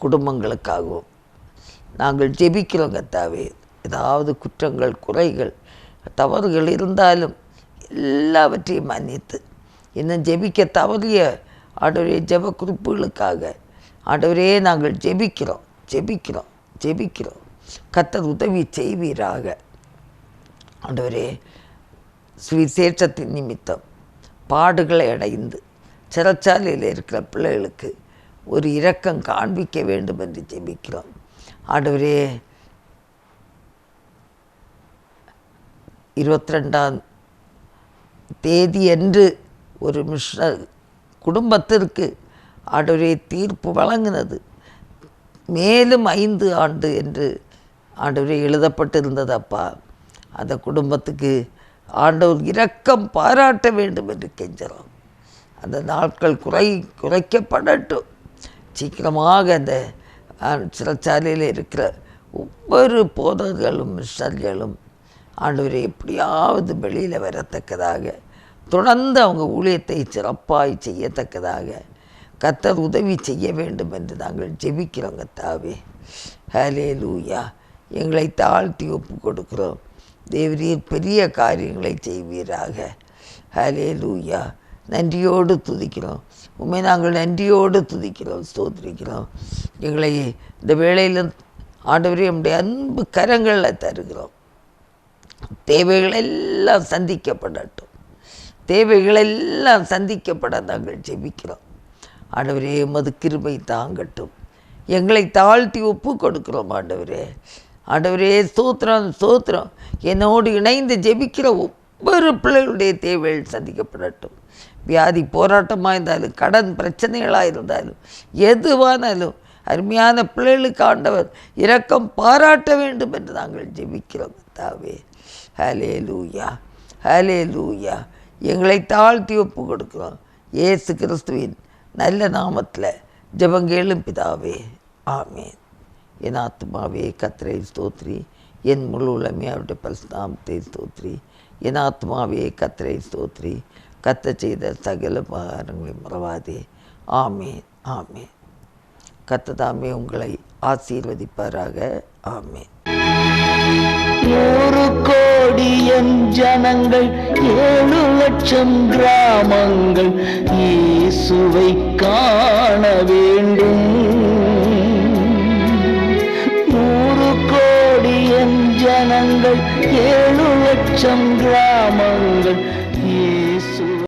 குடும்பங்களுக்காகவும் நாங்கள் ஜெபிக்கிறோம் கர்த்தாவே. ஏதாவது குற்றங்கள் குறைகள் தவறுகள் இருந்தாலும் எல்லாவற்றையும் மன்னித்து இன்னும் ஜெபிக்க தவறிய ஆண்டவரே ஜெப குறிப்புகளுக்காக ஆண்டவரே நாங்கள் ஜெபிக்கிறோம் ஜெபிக்கிறோம் ஜெபிக்கிறோம். கர்த்தர் உதவி செய்வீராக. ஆண்டவரே சுவிசேஷத்தின் நிமித்தம் பாடுகளை அடைந்து சிறைச்சாலையில் இருக்கிற பிள்ளைகளுக்கு ஒரு இரக்கம் காண்பிக்க வேண்டும் என்று ஜெபிக்கிறோம். ஆண்டவரே 22ஆம் தேதி அன்று ஒரு மிஷனர் குடும்பத்திற்கு ஆண்டவரே தீர்ப்பு வழங்கினது. மேலும் 5 ஆண்டு என்று ஆண்டவரே எழுதப்பட்டிருந்தது. அப்பா அந்த குடும்பத்துக்கு ஆண்டவர் இரக்கம் பாராட்ட வேண்டும் என்று கெஞ்சுறோம். அந்த நாட்கள் குறைக்கப்படட்டும். சீக்கிரமாக அந்த சிறைச்சாலையில் இருக்கிற ஒவ்வொரு போதகர்களும் மிஷனர்களும் ஆண்டவரை எப்படியாவது வெளியில் வரத்தக்கதாக தொடர்ந்து அவங்க ஊழியத்தை சிறப்பாய் செய்யத்தக்கதாக கர்த்தர் உதவி செய்ய வேண்டும் என்று நாங்கள் ஜெபிக்கிறோம் கர்த்தாவே. ஹல்லேலூயா. எங்களை தாழ்த்தி ஒப்பு கொடுக்கிறோம். தேவரீர் பெரிய காரியங்களை செய்வீராக. ஹல்லேலூயா. நன்றியோடு துதிக்கிறோம். உண்மை நாங்கள் நன்றியோடு துதிக்கிறோம், ஸ்தோத்திரிக்கிறோம். எங்களை இந்த வேளையில் ஆண்டவரே நம்முடைய அன்பு கரங்களில் தருகிறோம். தேவைகளெல்லாம் சந்திக்கப்படட்டும். தேவைகளெல்லாம் சந்திக்கப்பட நாங்கள் ஜெபிக்கிறோம். ஆண்டவரே உமது கிருபை தாங்கட்டும். எங்களை தாழ்த்தி ஒப்பு கொடுக்கிறோம் ஆண்டவரே. ஆண்டவரே ஸ்தோத்திரம் ஸ்தோத்திரம். என்னோடு இணைந்து ஜெபிக்கிற ஒவ்வொரு பிள்ளைகளுடைய தேவைகள் சந்திக்கப்படட்டும். வியாதி போராட்டமாக இருந்தாலும், கடன் பிரச்சனைகளாக இருந்தாலும், எதுவானாலும் அருமையான பிள்ளைகளுக்கு ஆண்டவர் இரக்கம் பாராட்ட வேண்டும் என்று நாங்கள் ஜெபிக்கிறோம் தாவே. ஹல்லேலூயா ஹல்லேலூயா. எங்களை தாழ்த்தி ஒப்பு கொடுக்கிறோம். இயேசு கிறிஸ்துவின் நல்ல நாமத்தில் ஜெபங்கேளும் பிதாவே, ஆமேன். என் ஆத்மாவே கர்த்தரை ஸ்தோத்ரி, என் முழு உலகமே அவருடைய பரிசுத்தநாமத்தை ஸ்தோத்ரி. என் ஆத்மாவே கர்த்தரை ஸ்தோத்ரி, கர்த்தர் செய்த சகல உபகாரங்களை மறவாதே. ஆமேன் ஆமேன். கர்த்தர் தாமே உங்களை ஆசீர்வதிப்பாராக. ஆமேன். 100 கோடி என் ஜனங்கள் 7 லட்சம் கிராமங்கள் இயேசுவை காண வேண்டும். 100 கோடி என் ஜனங்கள் 7 லட்சம் கிராமங்கள்